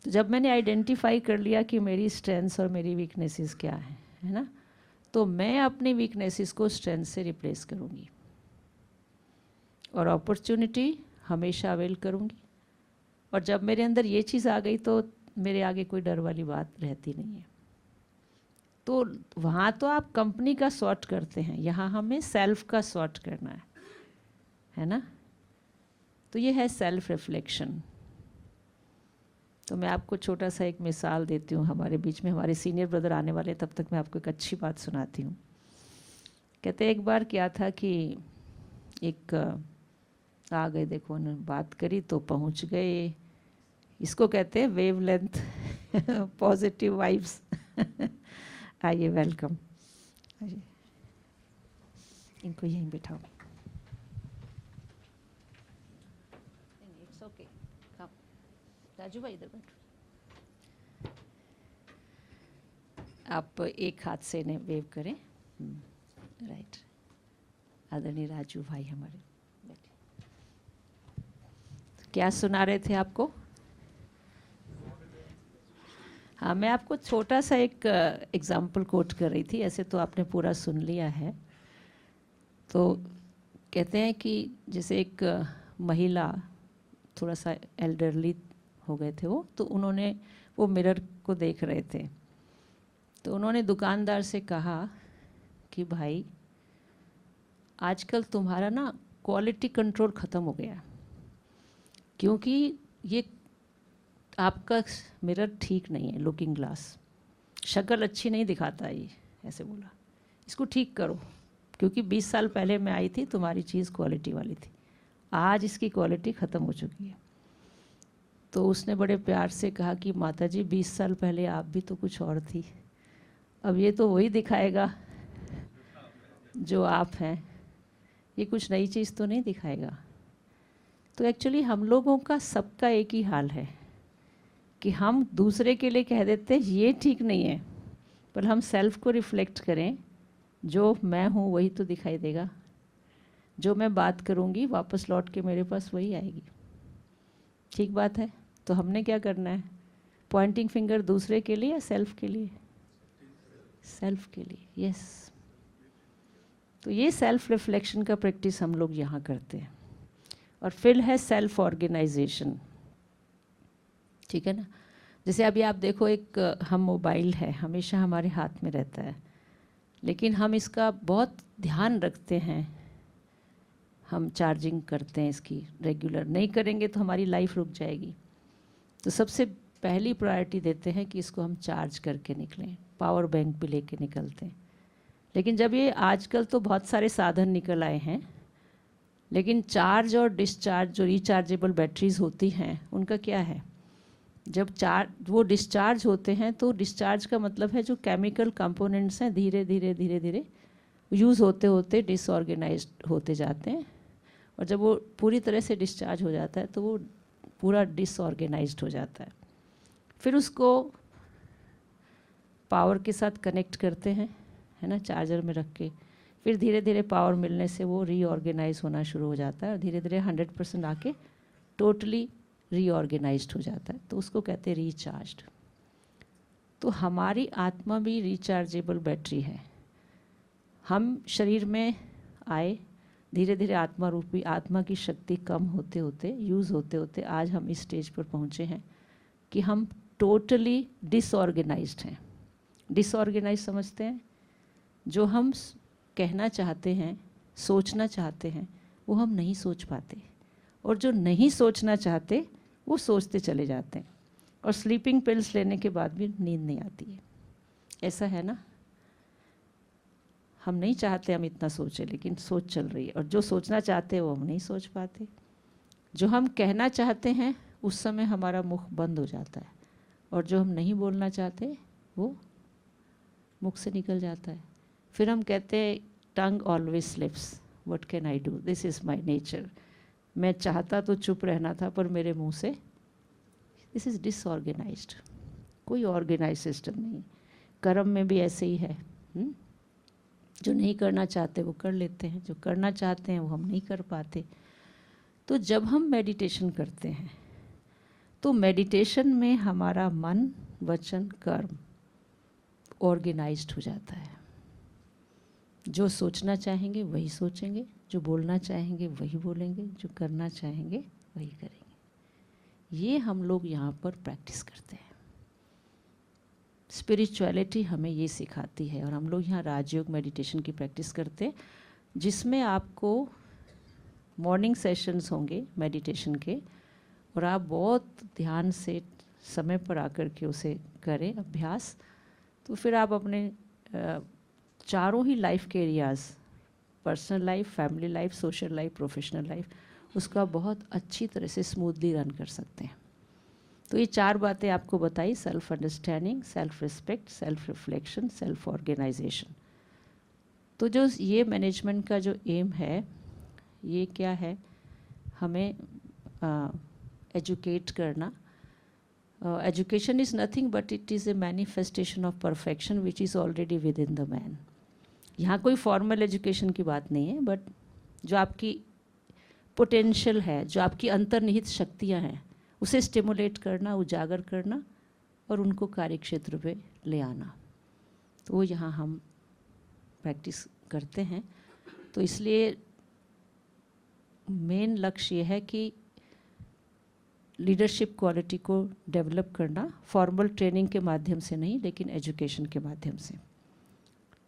तो जब मैंने आइडेंटिफाई कर लिया कि मेरी स्ट्रेंथ्स और मेरी वीकनेसेस क्या है ना, तो मैं अपनी वीकनेसेस को स्ट्रेंथ से रिप्लेस करूँगी और अपॉर्चुनिटी हमेशा अवेल करूँगी। और जब मेरे अंदर ये चीज़ आ गई तो मेरे आगे कोई डर वाली बात रहती नहीं है। तो वहाँ तो आप कंपनी का सॉर्ट करते हैं, यहाँ हमें सेल्फ का सॉर्ट करना है ना। तो ये है सेल्फ रिफ्लेक्शन। तो मैं आपको छोटा सा एक मिसाल देती हूँ। हमारे बीच में हमारे सीनियर ब्रदर आने वाले, तब तक मैं आपको एक अच्छी बात सुनाती हूँ। कहते हैं एक बार क्या था कि एक आ गए, देखो उन्होंने बात करी तो पहुँच गए। इसको कहते हैं वेवलेंथ, पॉजिटिव वाइब्स। आइए, वेलकम। आइए, इनको यहीं बिठाओ। इट्स ओके, राजू भाई इधर बैठो। आप एक हाथ से इन्हें वेव करें। राइट, आदरणीय राजू भाई हमारे बैठे। क्या सुना रहे थे आपको? हाँ, मैं आपको छोटा सा एक एग्जाम्पल कोट कर रही थी, ऐसे तो आपने पूरा सुन लिया है। तो कहते हैं कि जैसे एक महिला, थोड़ा सा एल्डरली हो गए थे वो, तो उन्होंने वो मिरर को देख रहे थे। तो उन्होंने दुकानदार से कहा कि भाई आजकल तुम्हारा ना क्वालिटी कंट्रोल ख़त्म हो गया, क्योंकि ये आपका मिरर ठीक नहीं है, लुकिंग ग्लास शक्ल अच्छी नहीं दिखाता ये, ऐसे बोला। इसको ठीक करो, क्योंकि 20 साल पहले मैं आई थी, तुम्हारी चीज़ क्वालिटी वाली थी, आज इसकी क्वालिटी ख़त्म हो चुकी है। तो उसने बड़े प्यार से कहा कि माता जी 20 साल पहले आप भी तो कुछ और थी, अब ये तो वही दिखाएगा जो आप हैं, ये कुछ नई चीज़ तो नहीं दिखाएगा। तो एक्चुअली हम लोगों का सबका एक ही हाल है कि हम दूसरे के लिए कह देते हैं ये ठीक नहीं है, पर हम सेल्फ को रिफ्लेक्ट करें, जो मैं हूँ वही तो दिखाई देगा, जो मैं बात करूँगी वापस लौट के मेरे पास वही आएगी। ठीक बात है। तो हमने क्या करना है? पॉइंटिंग फिंगर दूसरे के लिए या सेल्फ के लिए? सेल्फ के लिए, यस। तो ये सेल्फ रिफ्लेक्शन का प्रैक्टिस हम लोग यहाँ करते हैं। और फिर है सेल्फ ऑर्गेनाइजेशन, ठीक है ना। जैसे अभी आप देखो, एक हम मोबाइल है, हमेशा हमारे हाथ में रहता है, लेकिन हम इसका बहुत ध्यान रखते हैं, हम चार्जिंग करते हैं इसकी रेगुलर, नहीं करेंगे तो हमारी लाइफ रुक जाएगी। तो सबसे पहली प्रायोरिटी देते हैं कि इसको हम चार्ज करके निकलें, पावर बैंक भी लेके निकलते हैं। लेकिन जब ये आजकल तो बहुत सारे साधन निकल आए हैं, लेकिन चार्ज और डिस्चार्ज, जो रिचार्जेबल बैटरीज होती हैं, उनका क्या है? जब वो डिस्चार्ज होते हैं, तो डिस्चार्ज का मतलब है जो केमिकल कंपोनेंट्स हैं धीरे धीरे धीरे धीरे यूज़ होते होते डिसऑर्गेनाइज्ड होते जाते हैं, और जब वो पूरी तरह से डिस्चार्ज हो जाता है तो वो पूरा डिसऑर्गेनाइज्ड हो जाता है। फिर उसको पावर के साथ कनेक्ट करते हैं, है ना, चार्जर में रख के। फिर धीरे धीरे पावर मिलने से वो रीऑर्गेनाइज होना शुरू हो जाता है, और धीरे धीरे 100% आके टोटली रीऑर्गेनाइज्ड हो जाता है। तो उसको कहते हैं रिचार्ज्ड। तो हमारी आत्मा भी रिचार्जेबल बैटरी है। हम शरीर में आए, धीरे धीरे आत्मा रूपी, आत्मा की शक्ति कम होते होते, यूज़ होते होते आज हम इस स्टेज पर पहुँचे हैं कि हम टोटली डिसऑर्गेनाइज्ड हैं। डिसऑर्गेनाइज समझते हैं? जो हम कहना चाहते हैं, सोचना चाहते हैं, वो हम नहीं सोच पाते, और जो नहीं सोचना चाहते वो सोचते चले जाते हैं, और स्लीपिंग पिल्स लेने के बाद भी नींद नहीं आती है। ऐसा है ना? हम नहीं चाहते हम इतना सोचें, लेकिन सोच चल रही है, और जो सोचना चाहते हैं वो हम नहीं सोच पाते। जो हम कहना चाहते हैं उस समय हमारा मुख बंद हो जाता है, और जो हम नहीं बोलना चाहते वो मुख से निकल जाता है। फिर हम कहते हैं tongue always slips, what can I do, this is my nature. मैं चाहता तो चुप रहना था, पर मेरे मुंह से, दिस इज़ डिसऑर्गेनाइज्ड। कोई ऑर्गेनाइज सिस्टम नहीं। कर्म में भी ऐसे ही है। जो नहीं करना चाहते वो कर लेते हैं, जो करना चाहते हैं वो हम नहीं कर पाते। तो जब हम मेडिटेशन करते हैं, तो मेडिटेशन में हमारा मन, वचन, कर्म ऑर्गेनाइज्ड हो जाता है। जो सोचना चाहेंगे वही सोचेंगे, जो बोलना चाहेंगे वही बोलेंगे, जो करना चाहेंगे वही करेंगे। ये हम लोग यहाँ पर प्रैक्टिस करते हैं। स्पिरिचुअलिटी हमें ये सिखाती है, और हम लोग यहाँ राजयोग मेडिटेशन की प्रैक्टिस करते हैं, जिसमें आपको मॉर्निंग सेशंस होंगे मेडिटेशन के, और आप बहुत ध्यान से समय पर आकर के उसे करें अभ्यास, तो फिर आप अपने चारों ही लाइफ के areas, personal life, family life, social life, professional life, उसका बहुत अच्छी तरह से स्मूथली रन कर सकते हैं। तो ये 4 बातें आपको बताई: self understanding, self respect, self reflection, self organisation. तो जो ये मैनेजमेंट का जो एम है, ये क्या है? हमें एजुकेट करना। Education is nothing but it is a manifestation of perfection which is already with in the man. यहाँ कोई फॉर्मल एजुकेशन की बात नहीं है, बट जो आपकी पोटेंशियल है, जो आपकी अंतर्निहित शक्तियाँ हैं, उसे स्टिमुलेट करना, उजागर करना और उनको कार्यक्षेत्र पे ले आना। तो वो यहाँ हम प्रैक्टिस करते हैं। तो इसलिए मेन लक्ष्य ये है कि लीडरशिप क्वालिटी को डेवलप करना, फॉर्मल ट्रेनिंग के माध्यम से नहीं, लेकिन एजुकेशन के माध्यम से।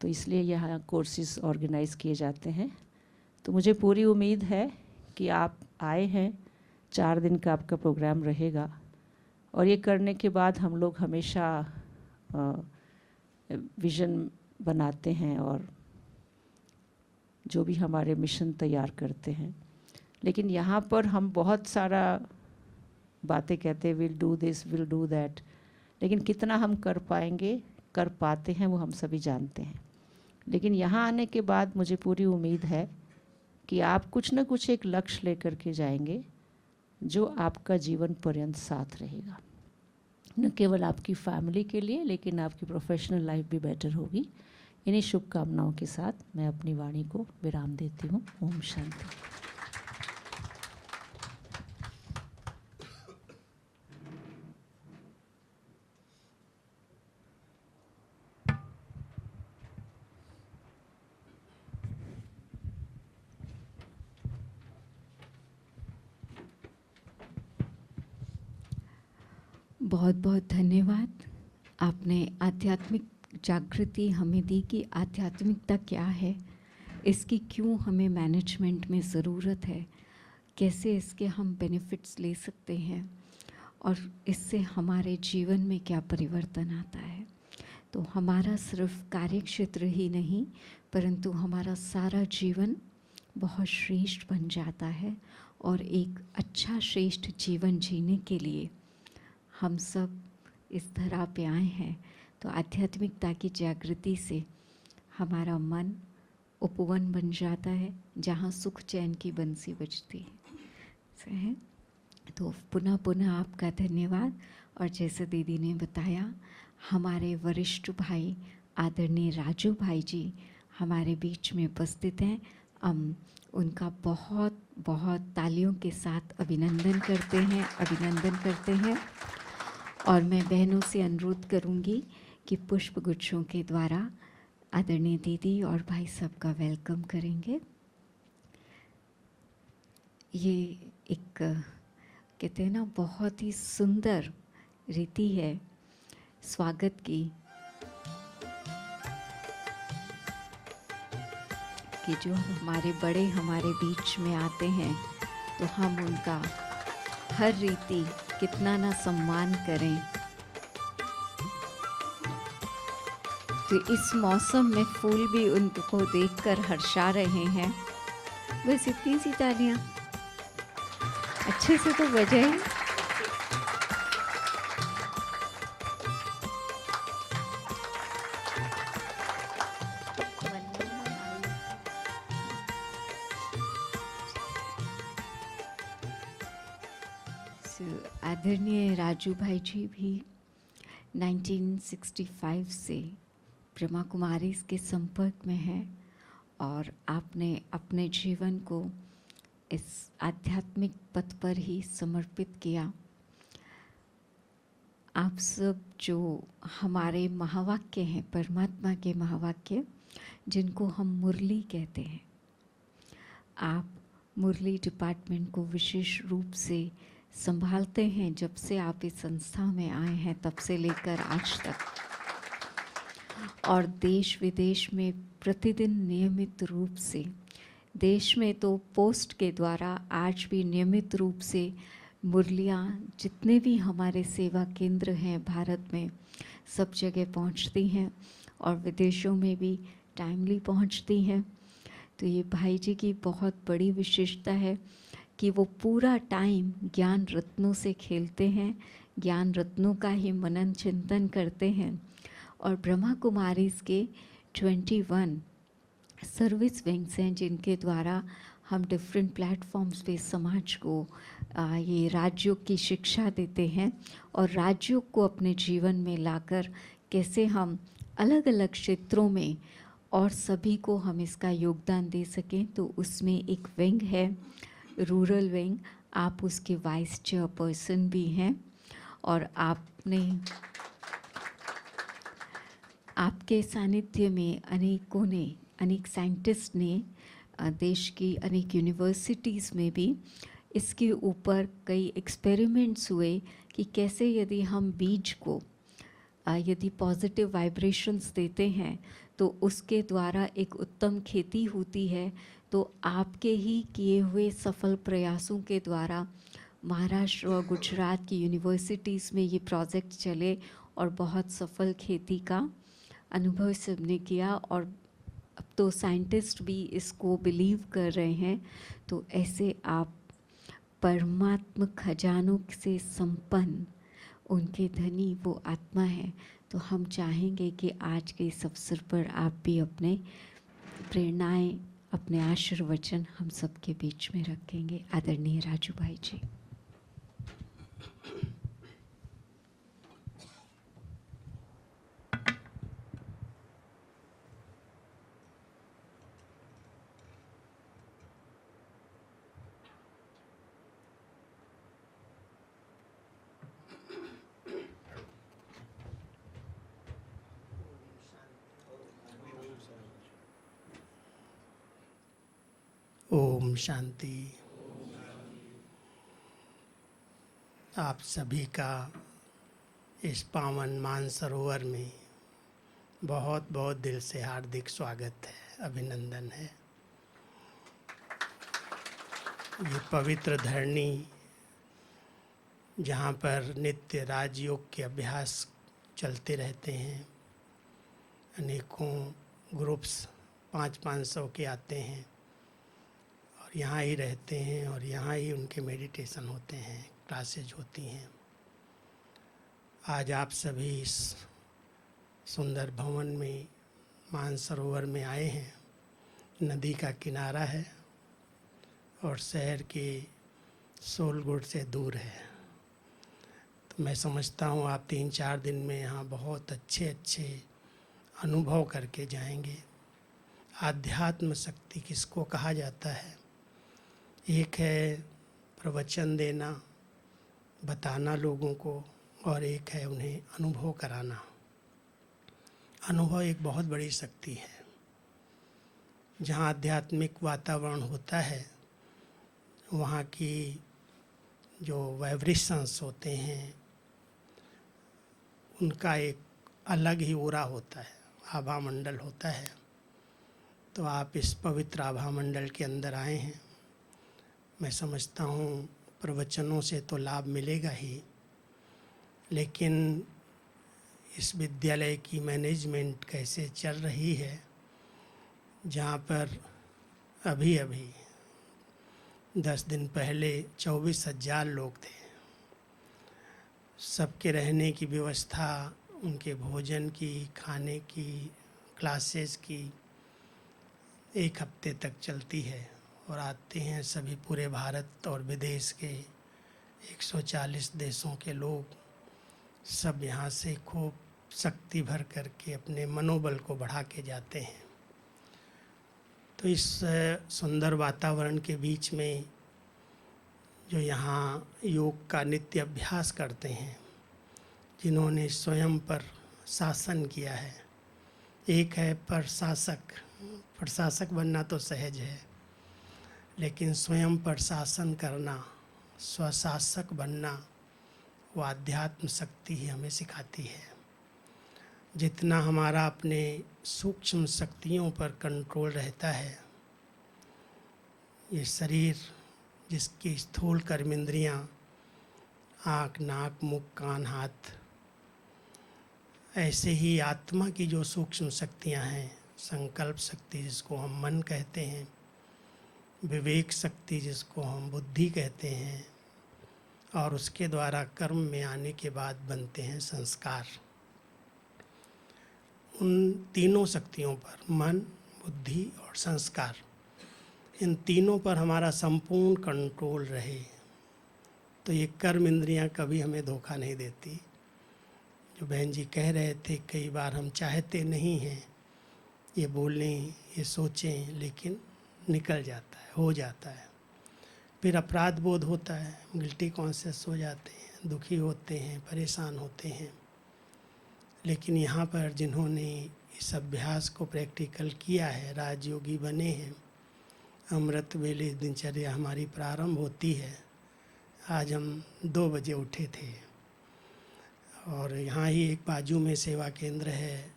तो इसलिए यहाँ कोर्सेज ऑर्गेनाइज किए जाते हैं। तो मुझे पूरी उम्मीद है कि आप आए हैं, 4 दिन का आपका प्रोग्राम रहेगा, और ये करने के बाद हम लोग हमेशा विज़न बनाते हैं और जो भी हमारे मिशन तैयार करते हैं। लेकिन यहाँ पर हम बहुत सारा बातें कहते हैं, will do this, will do that, लेकिन कितना हम कर पाएंगे, कर पाते हैं, वो हम सभी जानते हैं। लेकिन यहाँ आने के बाद मुझे पूरी उम्मीद है कि आप कुछ ना कुछ एक लक्ष्य लेकर के जाएंगे जो आपका जीवन पर्यंत साथ रहेगा, न केवल आपकी फैमिली के लिए, लेकिन आपकी प्रोफेशनल लाइफ भी बेटर होगी। इन्हीं शुभकामनाओं के साथ मैं अपनी वाणी को विराम देती हूँ। ओम शांति।
बहुत बहुत धन्यवाद। आपने आध्यात्मिक जागृति हमें दी कि आध्यात्मिकता क्या है, इसकी क्यों हमें मैनेजमेंट में ज़रूरत है, कैसे इसके हम बेनिफिट्स ले सकते हैं और इससे हमारे जीवन में क्या परिवर्तन आता है। तो हमारा सिर्फ कार्यक्षेत्र ही नहीं, परंतु हमारा सारा जीवन बहुत श्रेष्ठ बन जाता है। और एक अच्छा श्रेष्ठ जीवन जीने के लिए हम सब इस धरा पे आए हैं। तो आध्यात्मिकता की जागृति से हमारा मन उपवन बन जाता है, जहाँ सुख चैन की बंसी बजती है। तो पुनः पुनः आपका धन्यवाद। और जैसे दीदी ने बताया, हमारे वरिष्ठ भाई आदरणीय राजू भाई जी हमारे बीच में उपस्थित हैं। हम उनका बहुत बहुत तालियों के साथ अभिनंदन करते हैं। और मैं बहनों से अनुरोध करूंगी कि पुष्प गुच्छों के द्वारा आदरणीय दीदी और भाई साहब का वेलकम करेंगे। ये एक कहते हैं ना, बहुत ही सुंदर रीति है स्वागत की, कि जो हमारे बड़े हमारे बीच में आते हैं तो हम उनका हर रीति कितना ना सम्मान करें। तो इस मौसम में फूल भी उनको देखकर हर्षा रहे हैं। बस इतनी सी तालियां अच्छे से तो बजे। आदरणीय राजू भाई जी भी 1965 से ब्रह्मा कुमारी के संपर्क में हैं और आपने अपने जीवन को इस आध्यात्मिक पथ पर ही समर्पित किया। आप सब जो हमारे महावाक्य हैं, परमात्मा के महावाक्य, जिनको हम मुरली कहते हैं, आप मुरली डिपार्टमेंट को विशेष रूप से संभालते हैं। जब से आप इस संस्था में आए हैं तब से लेकर आज तक, और देश विदेश में प्रतिदिन नियमित रूप से, देश में तो पोस्ट के द्वारा, आज भी नियमित रूप से मुरलियाँ जितने भी हमारे सेवा केंद्र हैं भारत में, सब जगह पहुंचती हैं और विदेशों में भी टाइमली पहुंचती हैं। तो ये भाई जी की बहुत बड़ी विशेषता है कि वो पूरा टाइम ज्ञान रत्नों से खेलते हैं, ज्ञान रत्नों का ही मनन चिंतन करते हैं। और ब्रह्मा कुमारीज़ के 21 सर्विस विंग्स हैं जिनके द्वारा हम डिफरेंट प्लेटफॉर्म्स पे समाज को ये राजयोग की शिक्षा देते हैं और राजयोग को अपने जीवन में लाकर कैसे हम अलग अलग क्षेत्रों में और सभी को हम इसका योगदान दे सकें। तो उसमें एक विंग है रूरल विंग, आप उसके वाइस चेयरपर्सन भी हैं और आपके सानिध्य में अनेक साइंटिस्ट ने देश की अनेक यूनिवर्सिटीज़ में भी इसके ऊपर कई एक्सपेरिमेंट्स हुए कि कैसे यदि हम बीज को यदि पॉजिटिव वाइब्रेशंस देते हैं तो उसके द्वारा एक उत्तम खेती होती है। तो आपके ही किए हुए सफल प्रयासों के द्वारा महाराष्ट्र और गुजरात की यूनिवर्सिटीज़ में ये प्रोजेक्ट चले और बहुत सफल खेती का अनुभव सबने किया और अब तो साइंटिस्ट भी इसको बिलीव कर रहे हैं। तो ऐसे आप परमात्म खजानों से संपन्न उनके धनी वो आत्मा है। तो हम चाहेंगे कि आज के इस अवसर पर आप भी अपने प्रेरणाएं, अपने आशीर्वचन हम सबके बीच में रखेंगे। आदरणीय राजू भाई जी।
ओम शांति। आप सभी का इस पावन मानसरोवर में बहुत बहुत दिल से हार्दिक स्वागत है, अभिनंदन है। ये पवित्र धरणी जहाँ पर नित्य राजयोग के अभ्यास चलते रहते हैं, अनेकों ग्रुप्स 500-500 के आते हैं और यहाँ ही रहते हैं और यहाँ ही उनके मेडिटेशन होते हैं, क्लासेज होती हैं। आज आप सभी इस सुंदर भवन में मानसरोवर में आए हैं। नदी का किनारा है और शहर के शोरगुल से दूर है। तो मैं समझता हूँ आप 3-4 दिन में यहाँ बहुत अच्छे अच्छे अनुभव करके जाएंगे। आध्यात्म शक्ति किसको कहा जाता है? एक है प्रवचन देना, बताना लोगों को, और एक है उन्हें अनुभव कराना। अनुभव एक बहुत बड़ी शक्ति है। जहाँ आध्यात्मिक वातावरण होता है वहाँ की जो वाइब्रेशंस होते हैं उनका एक अलग ही ओरा होता है, आभा मंडल होता है। तो आप इस पवित्र आभा मंडल के अंदर आए हैं। मैं समझता हूँ प्रवचनों से तो लाभ मिलेगा ही, लेकिन इस विद्यालय की मैनेजमेंट कैसे चल रही है, जहाँ पर अभी 10 दिन पहले 24,000 लोग थे। सबके रहने की व्यवस्था, उनके भोजन की, खाने की, क्लासेस की 1 हफ्ते तक चलती है और आते हैं सभी पूरे भारत और विदेश के 140 देशों के लोग। सब यहाँ से खूब शक्ति भर करके अपने मनोबल को बढ़ा के जाते हैं। तो इस सुंदर वातावरण के बीच में जो यहाँ योग का नित्य अभ्यास करते हैं, जिन्होंने स्वयं पर शासन किया है। एक है प्रशासक। प्रशासक बनना तो सहज है, लेकिन स्वयं पर शासन करना, स्वशासक बनना, वो आध्यात्म शक्ति ही हमें सिखाती है। जितना हमारा अपने सूक्ष्म शक्तियों पर कंट्रोल रहता है, ये शरीर जिसकी स्थूल कर्मेंद्रियाँ आँख, नाक, मुख, कान, हाथ, ऐसे ही आत्मा की जो सूक्ष्म शक्तियाँ हैं, संकल्प शक्ति जिसको हम मन कहते हैं, विवेक शक्ति जिसको हम बुद्धि कहते हैं, और उसके द्वारा कर्म में आने के बाद बनते हैं संस्कार। उन तीनों शक्तियों पर, मन, बुद्धि और संस्कार, इन तीनों पर हमारा संपूर्ण कंट्रोल रहे तो ये कर्म इंद्रियां कभी हमें धोखा नहीं देती। जो बहन जी कह रहे थे, कई बार हम चाहते नहीं हैं ये बोलें, ये सोचें, लेकिन निकल जाता है, हो जाता है। फिर अपराध बोध होता है, गिल्टी कॉन्शियस हो जाते हैं, दुखी होते हैं, परेशान होते हैं। लेकिन यहाँ पर जिन्होंने इस अभ्यास को प्रैक्टिकल किया है, राजयोगी बने हैं, अमृत वेले दिनचर्या हमारी प्रारंभ होती है। आज हम 2 बजे उठे थे और यहाँ ही एक बाजू में सेवा केंद्र है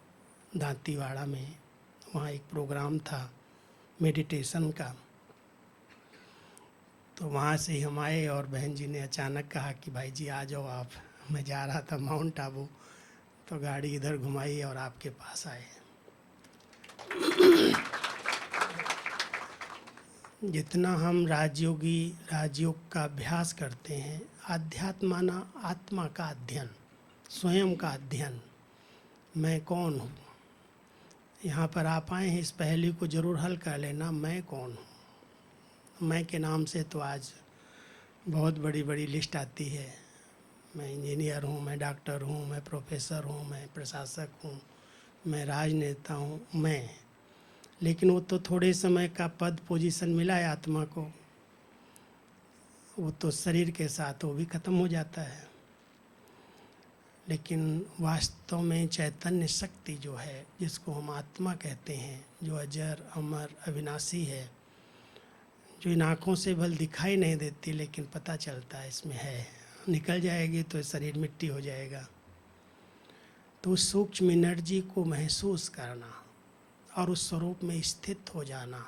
दांतीवाड़ा में, वहाँ एक प्रोग्राम था मेडिटेशन का। तो वहाँ से हम आए और बहन जी ने अचानक कहा कि भाई जी आ जाओ आप। मैं जा रहा था माउंट आबू, तो गाड़ी इधर घुमाई और आपके पास आए। जितना हम राजयोग का अभ्यास करते हैं, आध्यात्म माना आत्मा का अध्ययन, स्वयं का अध्ययन, मैं कौन हूँ। यहाँ पर आप आए हैं, इस पहेली को जरूर हल कर लेना, मैं कौन हूँ। मैं के नाम से तो आज बहुत बड़ी बड़ी लिस्ट आती है। मैं इंजीनियर हूँ, मैं डॉक्टर हूँ, मैं प्रोफेसर हूँ, मैं प्रशासक हूँ, मैं राजनेता हूँ, मैं। लेकिन वो तो थोड़े समय का पद पोजीशन मिला है आत्मा को, वो तो शरीर के साथ वो भी खत्म हो जाता है। लेकिन वास्तव में चैतन्य शक्ति जो है, जिसको हम आत्मा कहते हैं, जो अजर अमर अविनाशी है, जो इन आँखों से भल दिखाई नहीं देती लेकिन पता चलता है इसमें है, निकल जाएगी तो शरीर मिट्टी हो जाएगा। तो उस सूक्ष्म एनर्जी को महसूस करना और उस स्वरूप में स्थित हो जाना।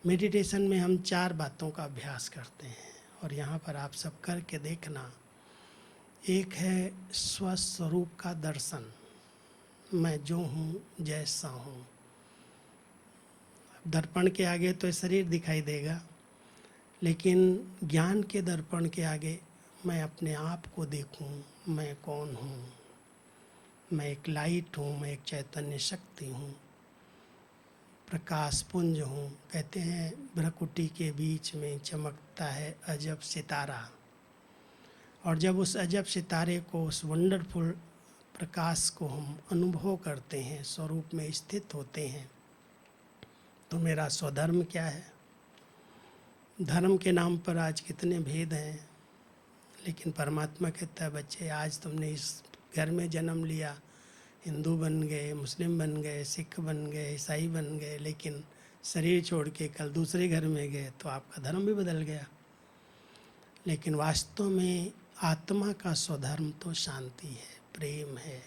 मेडिटेशन में हम 4 बातों का अभ्यास करते हैं और यहाँ पर आप सब करके देखना। एक है स्वस्वरूप का दर्शन, मैं जो हूँ जैसा हूँ। दर्पण के आगे तो शरीर दिखाई देगा, लेकिन ज्ञान के दर्पण के आगे मैं अपने आप को देखूं, मैं कौन हूँ। मैं एक लाइट हूँ, मैं एक चैतन्य शक्ति हूँ, प्रकाश पुंज हूँ। कहते हैं भ्रकुटी के बीच में चमकता है अजब सितारा, और जब उस अजब सितारे को, उस वंडरफुल प्रकाश को हम अनुभव करते हैं, स्वरूप में स्थित होते हैं, तो मेरा स्वधर्म क्या है। धर्म के नाम पर आज कितने भेद हैं, लेकिन परमात्मा कहता है बच्चे आज तुमने इस घर में जन्म लिया, हिंदू बन गए, मुस्लिम बन गए, सिख बन गए, ईसाई बन गए, लेकिन शरीर छोड़ के कल दूसरे घर में गए तो आपका धर्म भी बदल गया। लेकिन वास्तव में आत्मा का स्वधर्म तो शांति है, प्रेम है,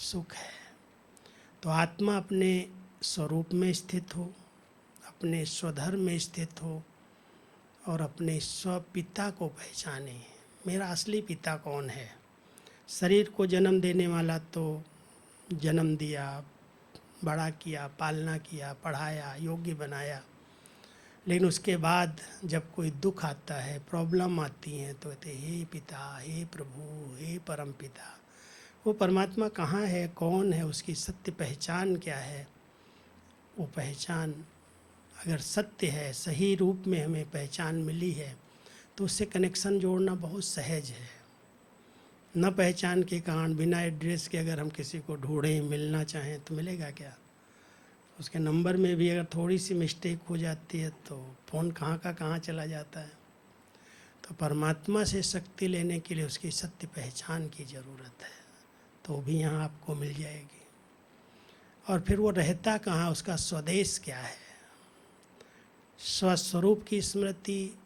सुख है। तो आत्मा अपने स्वरूप में स्थित हो, अपने स्वधर्म में स्थित हो और अपने स्वपिता को पहचाने। मेरा असली पिता कौन है। शरीर को जन्म देने वाला तो जन्म दिया, बड़ा किया, पालना किया, पढ़ाया, योग्य बनाया, लेकिन उसके बाद जब कोई दुख आता है, प्रॉब्लम आती हैं, तो कहते हे पिता, हे प्रभु, हे परम पिता। वो परमात्मा कहाँ है, कौन है, उसकी सत्य पहचान क्या है। वो पहचान अगर सत्य है, सही रूप में हमें पहचान मिली है, तो उससे कनेक्शन जोड़ना बहुत सहज है। न पहचान के कारण, बिना एड्रेस के अगर हम किसी को ढूंढें, मिलना चाहें तो मिलेगा क्या। उसके नंबर में भी अगर थोड़ी सी मिस्टेक हो जाती है तो फ़ोन कहाँ का कहाँ चला जाता है। तो परमात्मा से शक्ति लेने के लिए उसकी सत्य पहचान की ज़रूरत है, तो वो भी यहाँ आपको मिल जाएगी। और फिर वो रहता कहाँ, उसका स्वदेश क्या है। स्वस्वरूप की स्मृति,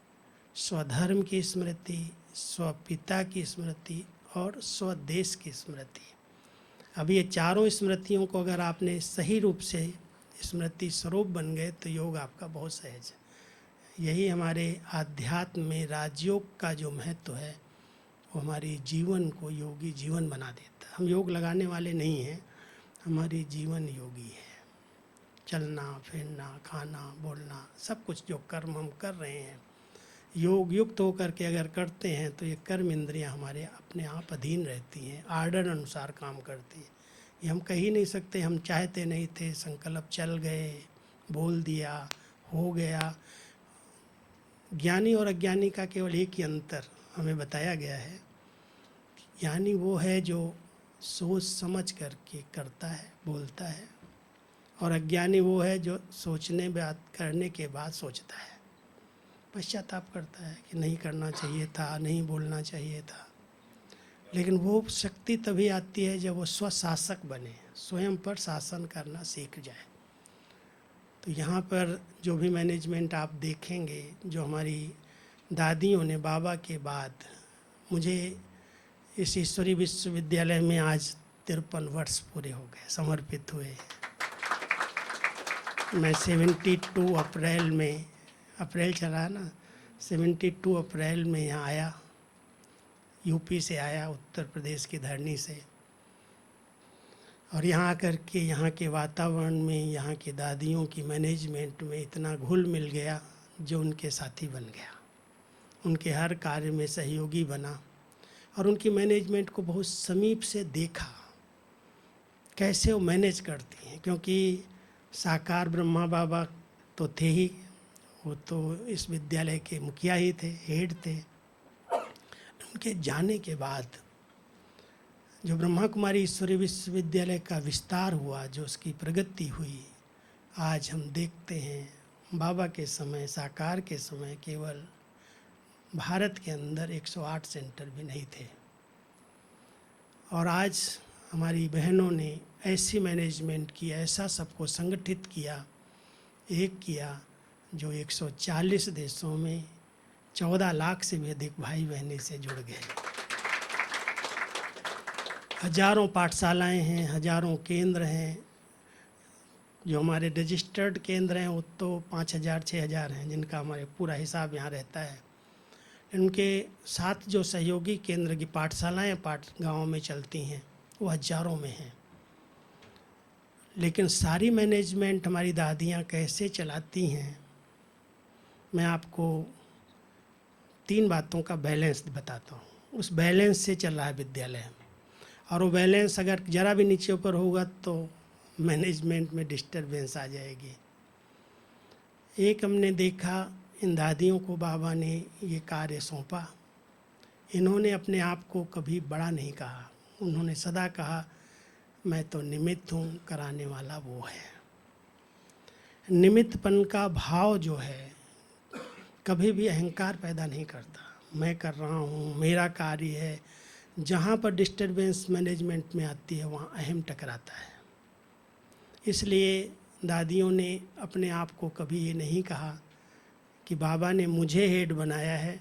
स्वधर्म की स्मृति, स्वपिता की स्मृति और स्वदेश की स्मृति। अब ये चारों स्मृतियों को अगर आपने सही रूप से स्मृति स्वरूप बन गए तो योग आपका बहुत सहज है। यही हमारे आध्यात्म में राजयोग का जो महत्व है, वो हमारे जीवन को योगी जीवन बना देता है। हम योग लगाने वाले नहीं हैं, हमारी जीवन योगी है। चलना फिरना खाना बोलना सब कुछ जो कर्म हम कर रहे हैं योग युक्त होकर के अगर करते हैं तो ये कर्म इंद्रियां हमारे अपने आप अधीन रहती हैं, आर्डर अनुसार काम करती हैं। ये हम कह ही नहीं सकते हम चाहते नहीं थे, संकल्प चल गए, बोल दिया, हो गया। ज्ञानी और अज्ञानी का केवल एक ही अंतर हमें बताया गया है। ज्ञानी वो है जो सोच समझ करके करता है, बोलता है, और अज्ञानी वो है जो सोचने बात करने के बाद सोचता है, पश्चाताप करता है कि नहीं करना चाहिए था, नहीं बोलना चाहिए था। लेकिन वो शक्ति तभी आती है जब वो स्वशासक बने, स्वयं पर शासन करना सीख जाए। तो यहाँ पर जो भी मैनेजमेंट आप देखेंगे, जो हमारी दादियों ने बाबा के बाद, मुझे इस ईश्वरी विश्वविद्यालय में आज 53 वर्ष पूरे हो गए, समर्पित हुए। मैं 72 अप्रैल में, अप्रैल चला ना, 72 अप्रैल में यहाँ आया, यूपी से आया, उत्तर प्रदेश की धरनी से। और यहाँ आकर के यहाँ के वातावरण में, यहाँ की दादियों की मैनेजमेंट में इतना घुल मिल गया जो उनके साथी बन गया, उनके हर कार्य में सहयोगी बना और उनकी मैनेजमेंट को बहुत समीप से देखा कैसे वो मैनेज करती हैं। क्योंकि साकार ब्रह्मा बाबा तो थे ही, वो तो इस विद्यालय के मुखिया ही थे, हेड थे। उनके जाने के बाद जो ब्रह्मा कुमारी ईश्वरी विश्वविद्यालय का विस्तार हुआ, जो उसकी प्रगति हुई, आज हम देखते हैं बाबा के समय, साकार के समय केवल भारत के अंदर 108 सेंटर भी नहीं थे। और आज हमारी बहनों ने ऐसी मैनेजमेंट की, ऐसा सबको संगठित किया, एक किया, जो 140 देशों में 14 लाख से भी अधिक भाई बहनें से जुड़ गए। हजारों पाठशालाएं हैं, हजारों केंद्र हैं। जो हमारे रजिस्टर्ड केंद्र हैं वो तो 5000 6000 हैं, जिनका हमारे पूरा हिसाब यहाँ रहता है। इनके साथ जो सहयोगी केंद्र की पाठशालाएं गाँव में चलती हैं वो हजारों में हैं। लेकिन सारी मैनेजमेंट हमारी दादियाँ कैसे चलाती हैं, मैं आपको 3 बातों का बैलेंस बताता हूँ। उस बैलेंस से चल रहा है विद्यालय, और वो बैलेंस अगर ज़रा भी नीचे ऊपर होगा तो मैनेजमेंट में डिस्टरबेंस आ जाएगी। एक हमने देखा, इन दादियों को बाबा ने ये कार्य सौंपा। इन्होंने अपने आप को कभी बड़ा नहीं कहा, उन्होंने सदा कहा मैं तो निमित्त हूँ, कराने वाला वो है। निमित्तपन का भाव जो है कभी भी अहंकार पैदा नहीं करता। मैं कर रहा हूँ, मेरा कार्य है। जहाँ पर डिस्टरबेंस मैनेजमेंट में आती है वहाँ अहम टकराता है। इसलिए दादियों ने अपने आप को कभी ये नहीं कहा कि बाबा ने मुझे हेड बनाया है।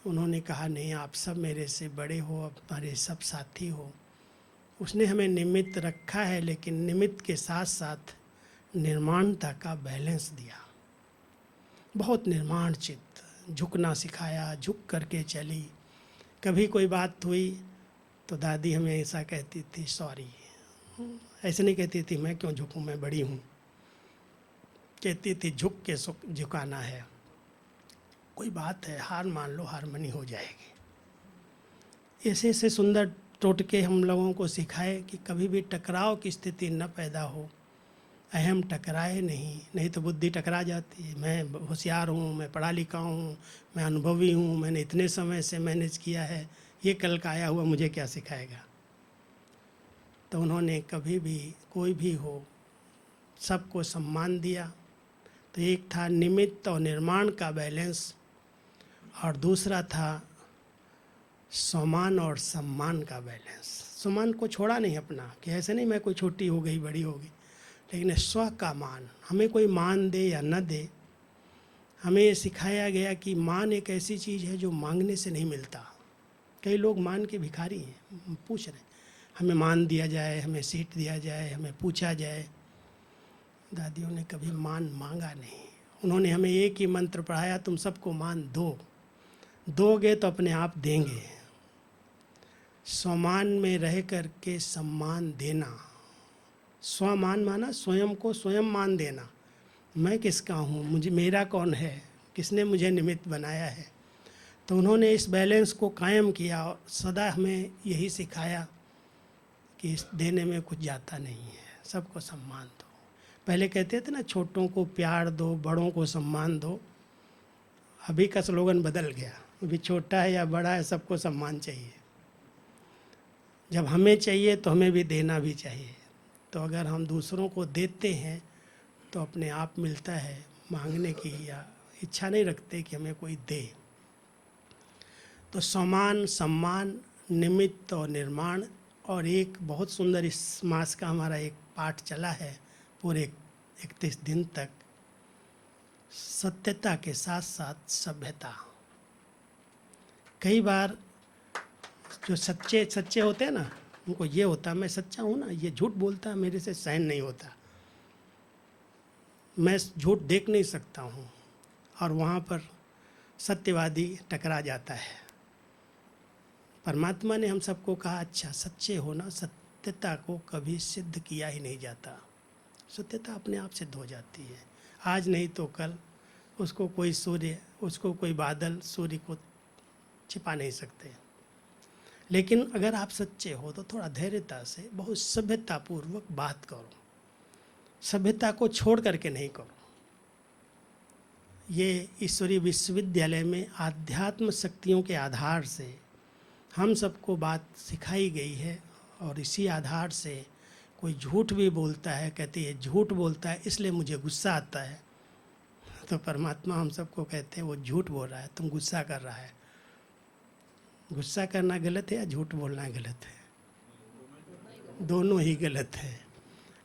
उन्होंने कहा नहीं, आप सब मेरे से बड़े हो, आप हमारे सब साथी हो। उसने हमें निमित्त रखा है, लेकिन निमित्त के साथ साथ निर्माणता का बैलेंस दिया। बहुत निर्माण चित्त, झुकना सिखाया, झुक करके चली। कभी कोई बात हुई तो दादी हमें ऐसा कहती थी, सॉरी। ऐसे नहीं कहती थी मैं क्यों झुकूं, मैं बड़ी हूँ। कहती थी झुक के झुकाना है। कोई बात है, हार मान लो, हारमोनी हो जाएगी। ऐसे ऐसे सुंदर टोटके हम लोगों को सिखाए कि कभी भी टकराव की स्थिति न पैदा हो। अहम टकराए नहीं तो बुद्धि टकरा जाती है। मैं होशियार हूँ, मैं पढ़ा लिखा हूँ, मैं अनुभवी हूँ, मैंने इतने समय से मैनेज किया है, ये कल का आया हुआ मुझे क्या सिखाएगा। तो उन्होंने कभी भी, कोई भी हो, सबको सम्मान दिया। तो एक था निमित्त और निर्माण का बैलेंस, और दूसरा था सम्मान और सम्मान का बैलेंस। सम्मान को छोड़ा नहीं अपना, कि ऐसे नहीं मैं कोई छोटी हो गई, बड़ी हो गई, लेकिन स्व का मान। हमें कोई मान दे या न दे, हमें ये सिखाया गया कि मान एक ऐसी चीज़ है जो मांगने से नहीं मिलता। कई लोग मान के भिखारी हैं, पूछ रहे हमें मान दिया जाए, हमें सीट दिया जाए, हमें पूछा जाए। दादियों ने कभी मान मांगा नहीं। उन्होंने हमें एक ही मंत्र पढ़ाया, तुम सबको मान दो, दोगे तो अपने आप देंगे। स्वमान में रह कर के सम्मान देना। स्वमान माना स्वयं को स्वयं मान देना। मैं किसका हूँ, मुझे मेरा कौन है, किसने मुझे निमित्त बनाया है। तो उन्होंने इस बैलेंस को कायम किया और सदा हमें यही सिखाया कि इस देने में कुछ जाता नहीं है, सबको सम्मान दो। पहले कहते थे ना, छोटों को प्यार दो, बड़ों को सम्मान दो। अभी का स्लोगन बदल गया, अभी छोटा है या बड़ा है सबको सम्मान चाहिए। जब हमें चाहिए तो हमें भी देना भी चाहिए। तो अगर हम दूसरों को देते हैं तो अपने आप मिलता है, मांगने की या इच्छा नहीं रखते कि हमें कोई दे। तो समान, सम्मान, निमित्त और निर्माण। और एक बहुत सुंदर इस मास का हमारा एक पाठ चला है पूरे 31 दिन तक, सत्यता के साथ साथ सभ्यता। कई बार जो सच्चे होते हैं ना, उनको ये होता है मैं सच्चा हूँ ना, ये झूठ बोलता है, मेरे से सहन नहीं होता, मैं झूठ देख नहीं सकता हूँ। और वहाँ पर सत्यवादी टकरा जाता है। परमात्मा ने हम सबको कहा, अच्छा सच्चे हो ना, सत्यता को कभी सिद्ध किया ही नहीं जाता। सत्यता अपने आप सिद्ध हो जाती है, आज नहीं तो कल। उसको कोई सूर्य, उसको कोई बादल सूर्य को छिपा नहीं सकते। लेकिन अगर आप सच्चे हो तो थोड़ा धैर्यता से, बहुत सभ्यतापूर्वक बात करो। सभ्यता को छोड़ करके नहीं करो। ये ईश्वरीय विश्वविद्यालय में आध्यात्म शक्तियों के आधार से हम सबको बात सिखाई गई है। और इसी आधार से कोई झूठ भी बोलता है, कहते हैं झूठ बोलता है इसलिए मुझे गुस्सा आता है। तो परमात्मा हम सबको कहते हैं वो झूठ बोल रहा है, तुम गुस्सा कर रहा है। गुस्सा करना गलत है या झूठ बोलना गलत है? दोनों ही गलत है।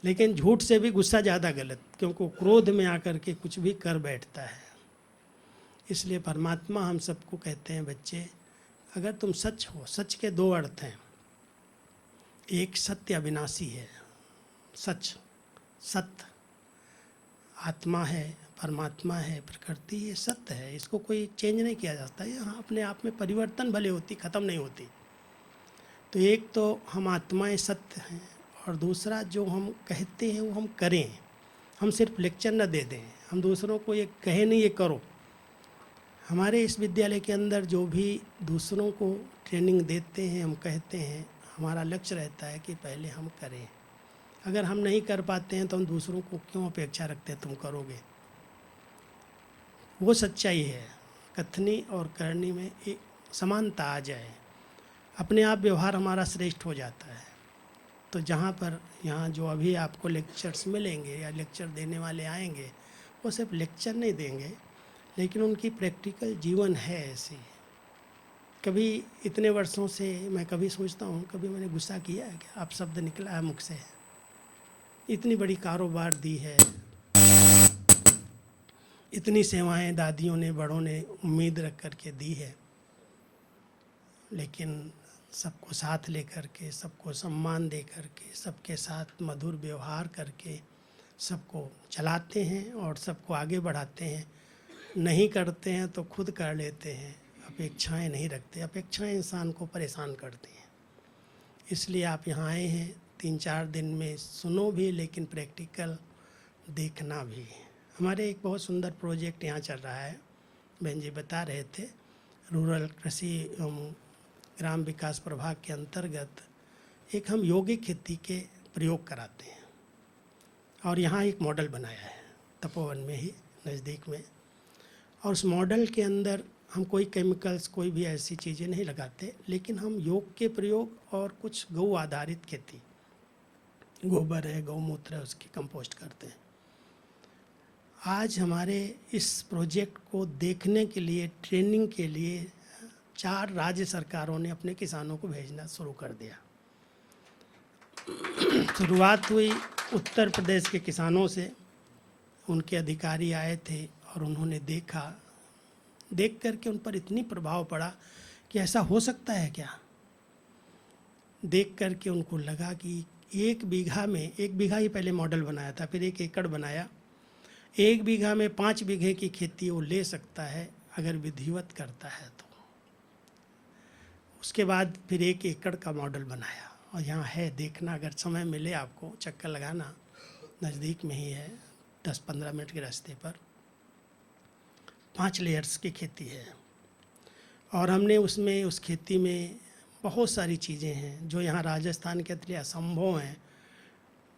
लेकिन झूठ से भी गुस्सा ज़्यादा गलत, क्योंकि क्रोध में आकर के कुछ भी कर बैठता है। इसलिए परमात्मा हम सबको कहते हैं, बच्चे अगर तुम सच हो, सच के दो अर्थ हैं। एक सत्य अविनाशी है, सच, सत्य आत्मा है, परमात्मा है, प्रकृति, ये सत्य है, इसको कोई चेंज नहीं किया जा सकता। यहाँ अपने आप में परिवर्तन भले होती, ख़त्म नहीं होती। तो एक तो हम आत्माएं सत्य हैं, और दूसरा जो हम कहते हैं वो हम करें। हम सिर्फ लेक्चर न दे दें, हम दूसरों को ये कहें नहीं ये करो। हमारे इस विद्यालय के अंदर जो भी दूसरों को ट्रेनिंग देते हैं, हम कहते हैं, हमारा लक्ष्य रहता है कि पहले हम करें। अगर हम नहीं कर पाते हैं तो हम दूसरों को क्यों अपेक्षा रखते हैं तुम करोगे। वो सच्चाई है, कथनी और करनी में एक समानता आ जाए, अपने आप व्यवहार हमारा श्रेष्ठ हो जाता है। तो जहाँ पर यहाँ जो अभी आपको लेक्चर्स मिलेंगे या लेक्चर देने वाले आएंगे, वो सिर्फ लेक्चर नहीं देंगे, लेकिन उनकी प्रैक्टिकल जीवन है ऐसी। कभी इतने वर्षों से मैं कभी सोचता हूँ, कभी मैंने गुस्सा किया है क्या? आप शब्द निकला है मुख से, इतनी बड़ी कारोबार दी है, इतनी सेवाएं दादियों ने, बड़ों ने उम्मीद रख कर के दी है, लेकिन सबको साथ लेकर के, सबको सम्मान दे करके, सबके साथ मधुर व्यवहार करके सबको चलाते हैं और सबको आगे बढ़ाते हैं। नहीं करते हैं तो खुद कर लेते हैं, अपेक्षाएं नहीं रखते। अपेक्षाएं इंसान को परेशान करती हैं। इसलिए आप यहाँ आए हैं, 3-4 दिन में सुनो भी, लेकिन प्रैक्टिकल देखना भी। हमारे एक बहुत सुंदर प्रोजेक्ट यहाँ चल रहा है, बहन जी बता रहे थे, रूरल कृषि ग्राम विकास प्रभाग के अंतर्गत एक हम यौगिक खेती के प्रयोग कराते हैं। और यहाँ एक मॉडल बनाया है तपोवन में ही नज़दीक में। और उस मॉडल के अंदर हम कोई केमिकल्स, कोई भी ऐसी चीज़ें नहीं लगाते, लेकिन हम योग के प्रयोग और कुछ गौ आधारित खेती, गोबर है, गौमूत्र है, उसकी कंपोस्ट करते हैं। आज हमारे इस प्रोजेक्ट को देखने के लिए, ट्रेनिंग के लिए 4 राज्य सरकारों ने अपने किसानों को भेजना शुरू कर दिया। शुरुआत हुई उत्तर प्रदेश के किसानों से, उनके अधिकारी आए थे और उन्होंने देखा, देख करके उन पर इतनी प्रभाव पड़ा कि ऐसा हो सकता है क्या। देख करके उनको लगा कि 1 बीघा में, 1 बीघा ही पहले मॉडल बनाया था, फिर 1 एकड़ बनाया, 1 बीघा में 5 बीघे की खेती वो ले सकता है अगर विधिवत करता है तो। उसके बाद फिर 1 एकड़ का मॉडल बनाया, और यहाँ है देखना, अगर समय मिले आपको चक्कर लगाना, नज़दीक में ही है, 10-15 मिनट के रास्ते पर। 5 लेयर्स की खेती है, और हमने उसमें उस खेती में बहुत सारी चीज़ें हैं जो यहाँ राजस्थान के लिए असंभव हैं,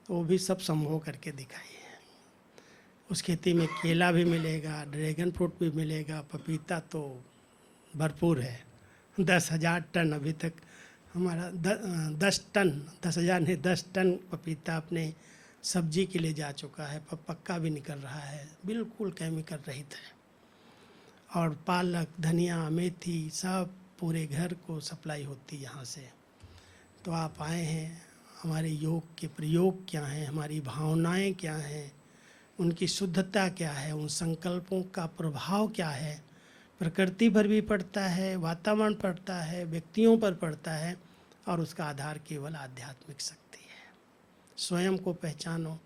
वो भी सब संभव करके दिखाई है। उस खेती में केला भी मिलेगा, ड्रैगन फ्रूट भी मिलेगा, पपीता तो भरपूर है। 10,000 टन अभी तक हमारा 10 टन, 10,000 नहीं 10 टन पपीता अपने सब्जी के लिए जा चुका है, पक्का भी निकल रहा है, बिल्कुल केमिकल रहित है। और पालक, धनिया, मेथी सब पूरे घर को सप्लाई होती यहाँ से। तो आप आए हैं, हमारे योग के प्रयोग क्या हैं, हमारी भावनाएं क्या हैं, उनकी शुद्धता क्या है, उन संकल्पों का प्रभाव क्या है, प्रकृति पर भी पड़ता है, वातावरण पड़ता है, व्यक्तियों पर पड़ता है, और उसका आधार केवल आध्यात्मिक शक्ति है। स्वयं को पहचानो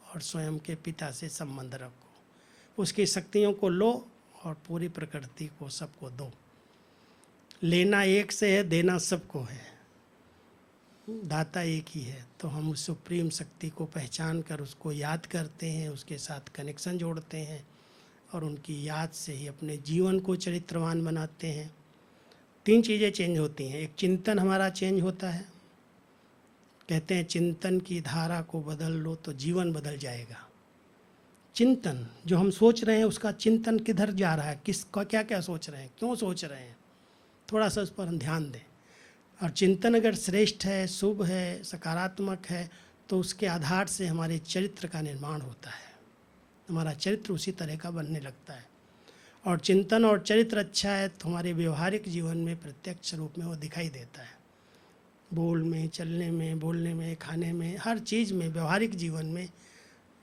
और स्वयं के पिता से संबंध रखो, उसकी शक्तियों को लो और पूरी प्रकृति को सबको दो। लेना एक से है, देना सबको है, दाता एक ही है। तो हम उस सुप्रीम शक्ति को पहचान कर उसको याद करते हैं, उसके साथ कनेक्शन जोड़ते हैं, और उनकी याद से ही अपने जीवन को चरित्रवान बनाते हैं। 3 चीज़ें चेंज होती हैं। एक चिंतन हमारा चेंज होता है, कहते हैं चिंतन की धारा को बदल लो तो जीवन बदल जाएगा। चिंतन जो हम सोच रहे हैं, उसका चिंतन किधर जा रहा है, किसका क्या क्या सोच रहे हैं, क्यों सोच रहे हैं, थोड़ा सा उस पर हम ध्यान दें। और चिंतन अगर श्रेष्ठ है, शुभ है, सकारात्मक है, तो उसके आधार से हमारे चरित्र का निर्माण होता है, हमारा चरित्र उसी तरह का बनने लगता है। और चिंतन और चरित्र अच्छा है तो हमारे व्यवहारिक जीवन में प्रत्यक्ष रूप में वो दिखाई देता है, बोल में, चलने में, बोलने में, खाने में, हर चीज़ में, व्यवहारिक जीवन में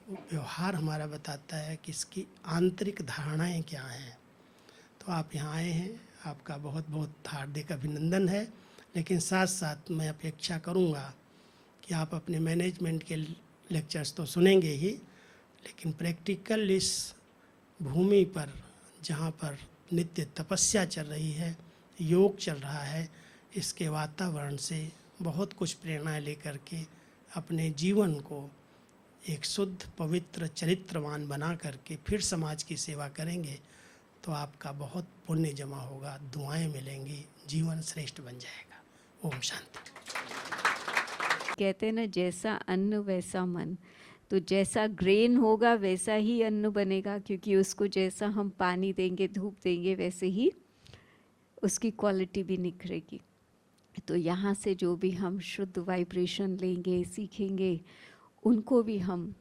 व्यवहार हमारा बताता है कि इसकी आंतरिक धारणाएं क्या हैं। तो आप यहाँ आए हैं, आपका बहुत बहुत हार्दिक अभिनंदन है। लेकिन साथ साथ मैं अपेक्षा करूँगा कि आप अपने मैनेजमेंट के लेक्चर्स तो सुनेंगे ही, लेकिन प्रैक्टिकल इस भूमि पर जहाँ पर नित्य तपस्या चल रही है, योग चल रहा है, इसके वातावरण से बहुत कुछ प्रेरणा लेकर के अपने जीवन को एक शुद्ध पवित्र चरित्रवान बना करके फिर समाज की सेवा करेंगे तो आपका बहुत पुण्य जमा होगा, दुआएं मिलेंगी, जीवन श्रेष्ठ बन जाएगा। ओम शांति।
कहते हैं ना, जैसा अन्न वैसा मन। तो जैसा ग्रेन होगा वैसा ही अन्न बनेगा, क्योंकि उसको जैसा हम पानी देंगे, धूप देंगे, वैसे ही उसकी क्वालिटी भी निखरेगी। तो यहाँ से जो भी हम शुद्ध वाइब्रेशन लेंगे, सीखेंगे, उनको भी हम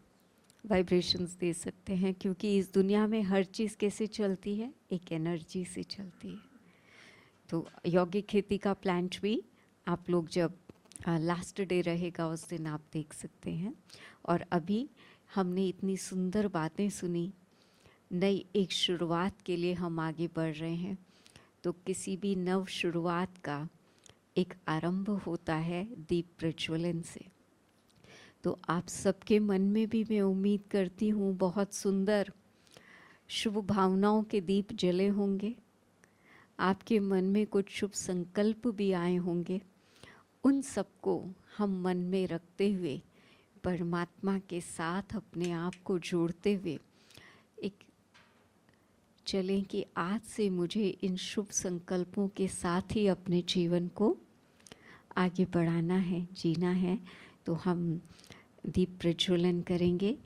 वाइब्रेशंस दे सकते हैं, क्योंकि इस दुनिया में हर चीज़ कैसे चलती है, एक एनर्जी से चलती है। तो यौगिक खेती का प्लांट भी आप लोग जब लास्ट डे रहेगा उस दिन आप देख सकते हैं। और अभी हमने इतनी सुंदर बातें सुनी, नई एक शुरुआत के लिए हम आगे बढ़ रहे हैं। तो किसी भी नव शुरुआत का एक आरंभ होता है दीप प्रज्वलन से। तो आप सबके मन में भी मैं उम्मीद करती हूँ बहुत सुंदर शुभ भावनाओं के दीप जले होंगे, आपके मन में कुछ शुभ संकल्प भी आए होंगे। उन सबको हम मन में रखते हुए, परमात्मा के साथ अपने आप को जोड़ते हुए एक चलें कि आज से मुझे इन शुभ संकल्पों के साथ ही अपने जीवन को आगे बढ़ाना है, जीना है। तो हम दीप प्रज्वलन करेंगे।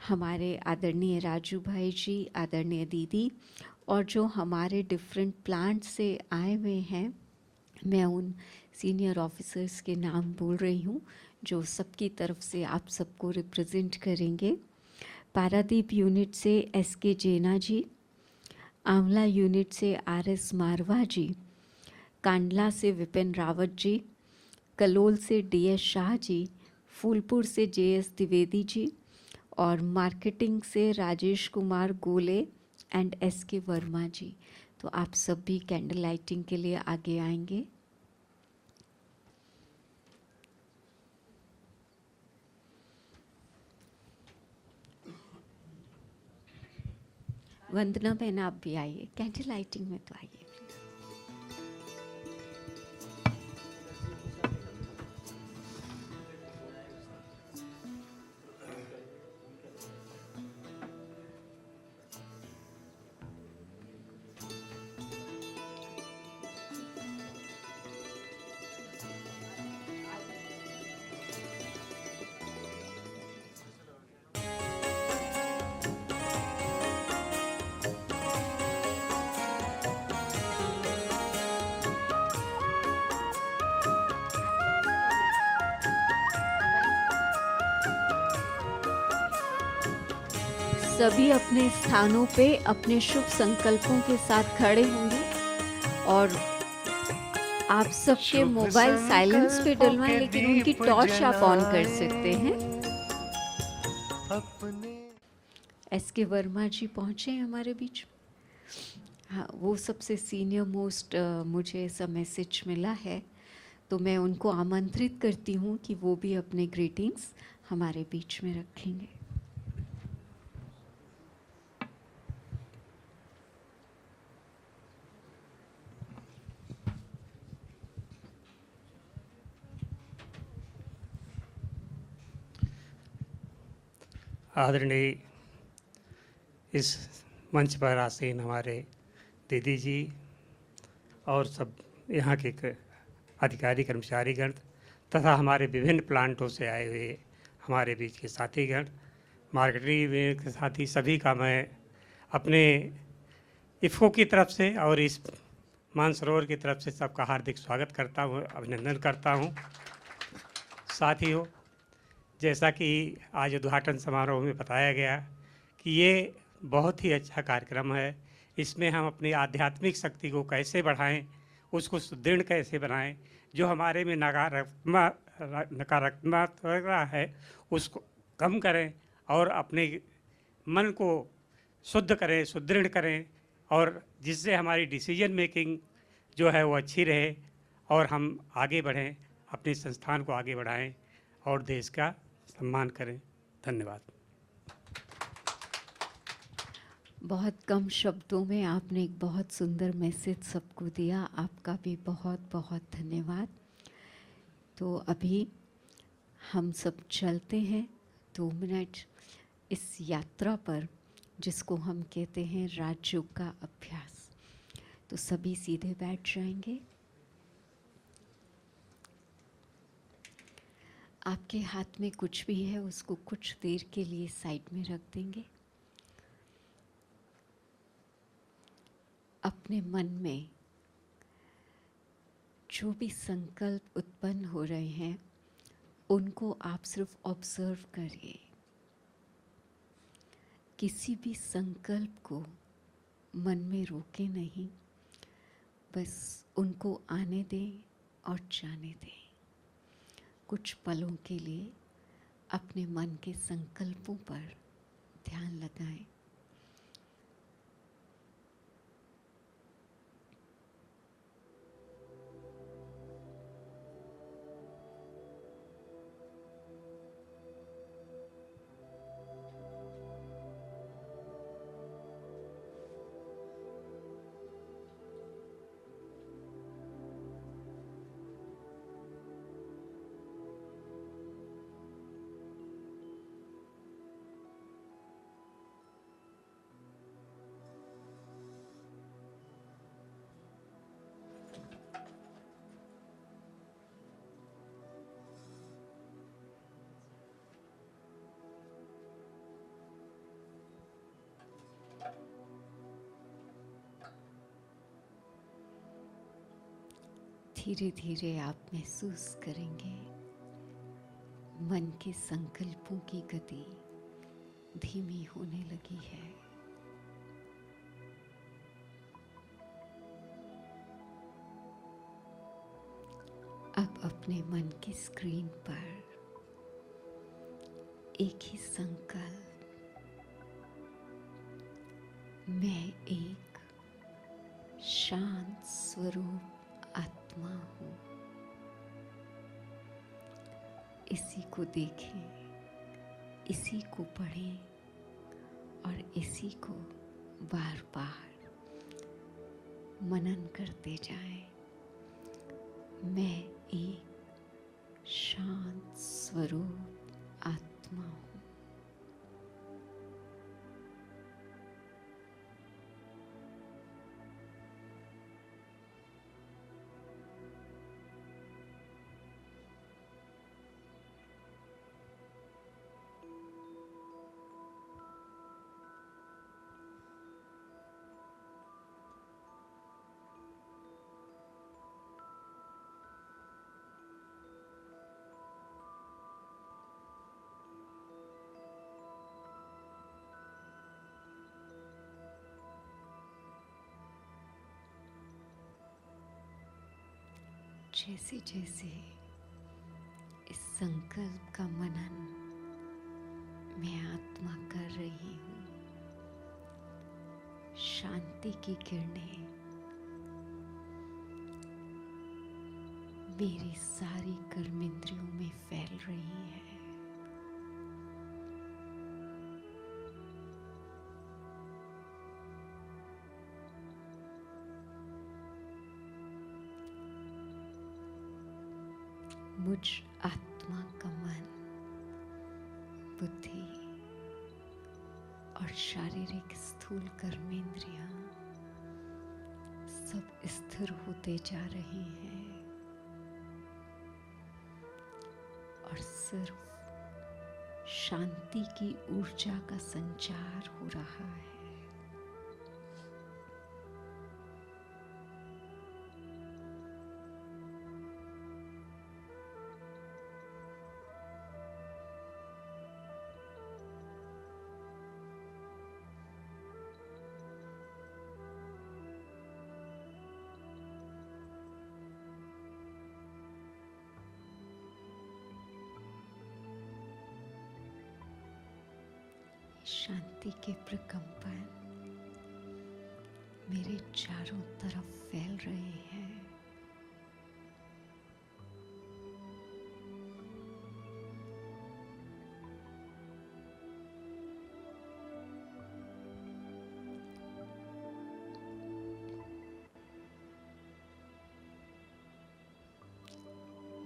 हमारे आदरणीय राजू भाई जी, आदरणीय दीदी, और जो हमारे डिफरेंट प्लांट से आए हुए हैं, मैं उन सीनियर ऑफिसर्स के नाम बोल रही हूँ जो सबकी तरफ से आप सबको रिप्रेजेंट करेंगे। पारादीप यूनिट से एसके जेना जी, आंवला यूनिट से आरएस मारवा जी, कांडला से विपिन रावत जी, कलोल से डीएस शाह जी, फूलपुर से जेएस द्विवेदी जी, और मार्केटिंग से राजेश कुमार गोले एंड एसके वर्मा जी। तो आप सब भी कैंडल लाइटिंग के लिए आगे आएंगे। वंदना बहन आप भी आइए, कैंडल लाइटिंग में तो आइए। सभी अपने स्थानों पे अपने शुभ संकल्पों के साथ खड़े होंगे और आप सबके मोबाइल साइलेंस पे डलवाएं, लेकिन उनकी टॉर्च आप ऑन कर सकते हैं। एस.के. वर्मा जी पहुँचे हैं हमारे बीच। हाँ, वो सबसे सीनियर मोस्ट मुझे ऐसा मैसेज मिला है, तो मैं उनको आमंत्रित करती हूँ कि वो भी अपने ग्रीटिंग्स हमारे बीच में रखेंगे।
आदरणीय इस मंच पर आसीन हमारे दीदी जी और सब यहाँ के अधिकारी कर्मचारीगण तथा हमारे विभिन्न प्लांटों से आए हुए हमारे बीच के साथीगण, मार्केटिंग के साथी, सभी का मैं अपने इफ़को की तरफ से और इस मानसरोवर की तरफ से सबका हार्दिक स्वागत करता हूँ, अभिनंदन करता हूँ। साथियों, जैसा कि आज उद्घाटन समारोह में बताया गया कि ये बहुत ही अच्छा कार्यक्रम है। इसमें हम अपनी आध्यात्मिक शक्ति को कैसे बढ़ाएं, उसको सुदृढ़ कैसे बनाएं, जो हमारे में नकारात्मकता है उसको कम करें और अपने मन को शुद्ध करें, सुदृढ़ करें, और जिससे हमारी डिसीजन मेकिंग जो है वो अच्छी रहे और हम आगे बढ़ें, अपने संस्थान को आगे बढ़ाएं और देश का सम्मान करें। धन्यवाद।
बहुत कम शब्दों में आपने एक बहुत सुंदर मैसेज सबको दिया, आपका भी बहुत बहुत धन्यवाद। तो अभी हम सब चलते हैं 2 मिनट इस यात्रा पर, जिसको हम कहते हैं राजयोग का अभ्यास। तो सभी सीधे बैठ जाएंगे। आपके हाथ में कुछ भी है उसको कुछ देर के लिए साइड में रख देंगे। अपने मन में जो भी संकल्प उत्पन्न हो रहे हैं उनको आप सिर्फ ऑब्जर्व करिए। किसी भी संकल्प को मन में रोके नहीं, बस उनको आने दें और जाने दें। कुछ पलों के लिए अपने मन के संकल्पों पर ध्यान लगाएं। धीरे धीरे आप महसूस करेंगे मन के संकल्पों की गति धीमी होने लगी है। अब अपने मन की स्क्रीन पर एक ही संकल्प, मैं एक शांत स्वरूप आत्मा हूँ, इसी को देखें, इसी को पढ़ें और इसी को बार बार मनन करते जाएं। मैं एक शांत स्वरूप आत्मा हूँ। जैसे जैसे इस संकल्प का मनन मैं आत्मा कर रही हूँ, शांति की किरणें मेरी सारी कर्मेंद्रियों में फैल रही है। मुझ आत्मा का मन, बुद्धि और शारीरिक स्थूल कर्मेंद्रियां सब स्थिर होते जा रही हैं और सिर्फ शांति की ऊर्जा का संचार हो रहा है। शांति के प्रकंपन मेरे चारों तरफ फैल रहे हैं।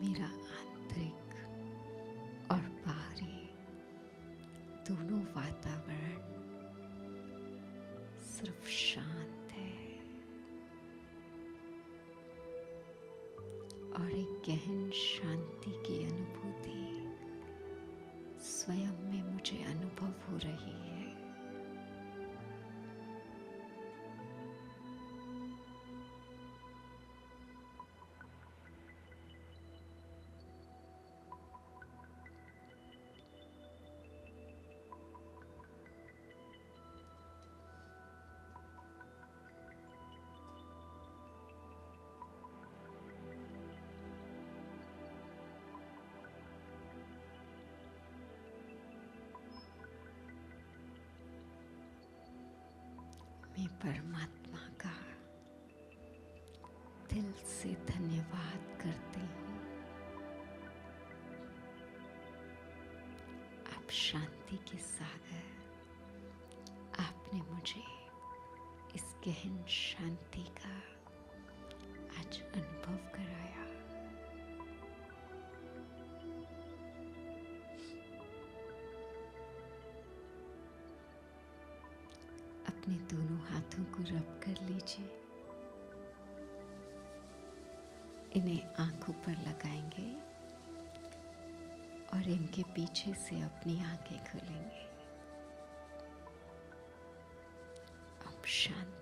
मेरा आंतरिक और बाहरी दोनों वातावरण सिर्फ शांत है और एक गहन शांति की अनुभूति स्वयं में मुझे अनुभव हो रही है। मैं परमात्मा का दिल से धन्यवाद करती हूँ। आप शांति के सागर, आपने मुझे इस गहन शांति का आज अनुभव कराया। अपने दोनों हाथों को रब कर लीजिए। इन्हें आंखों पर लगाएंगे और इनके पीछे से अपनी आंखें खोलेंगे। अब शांति।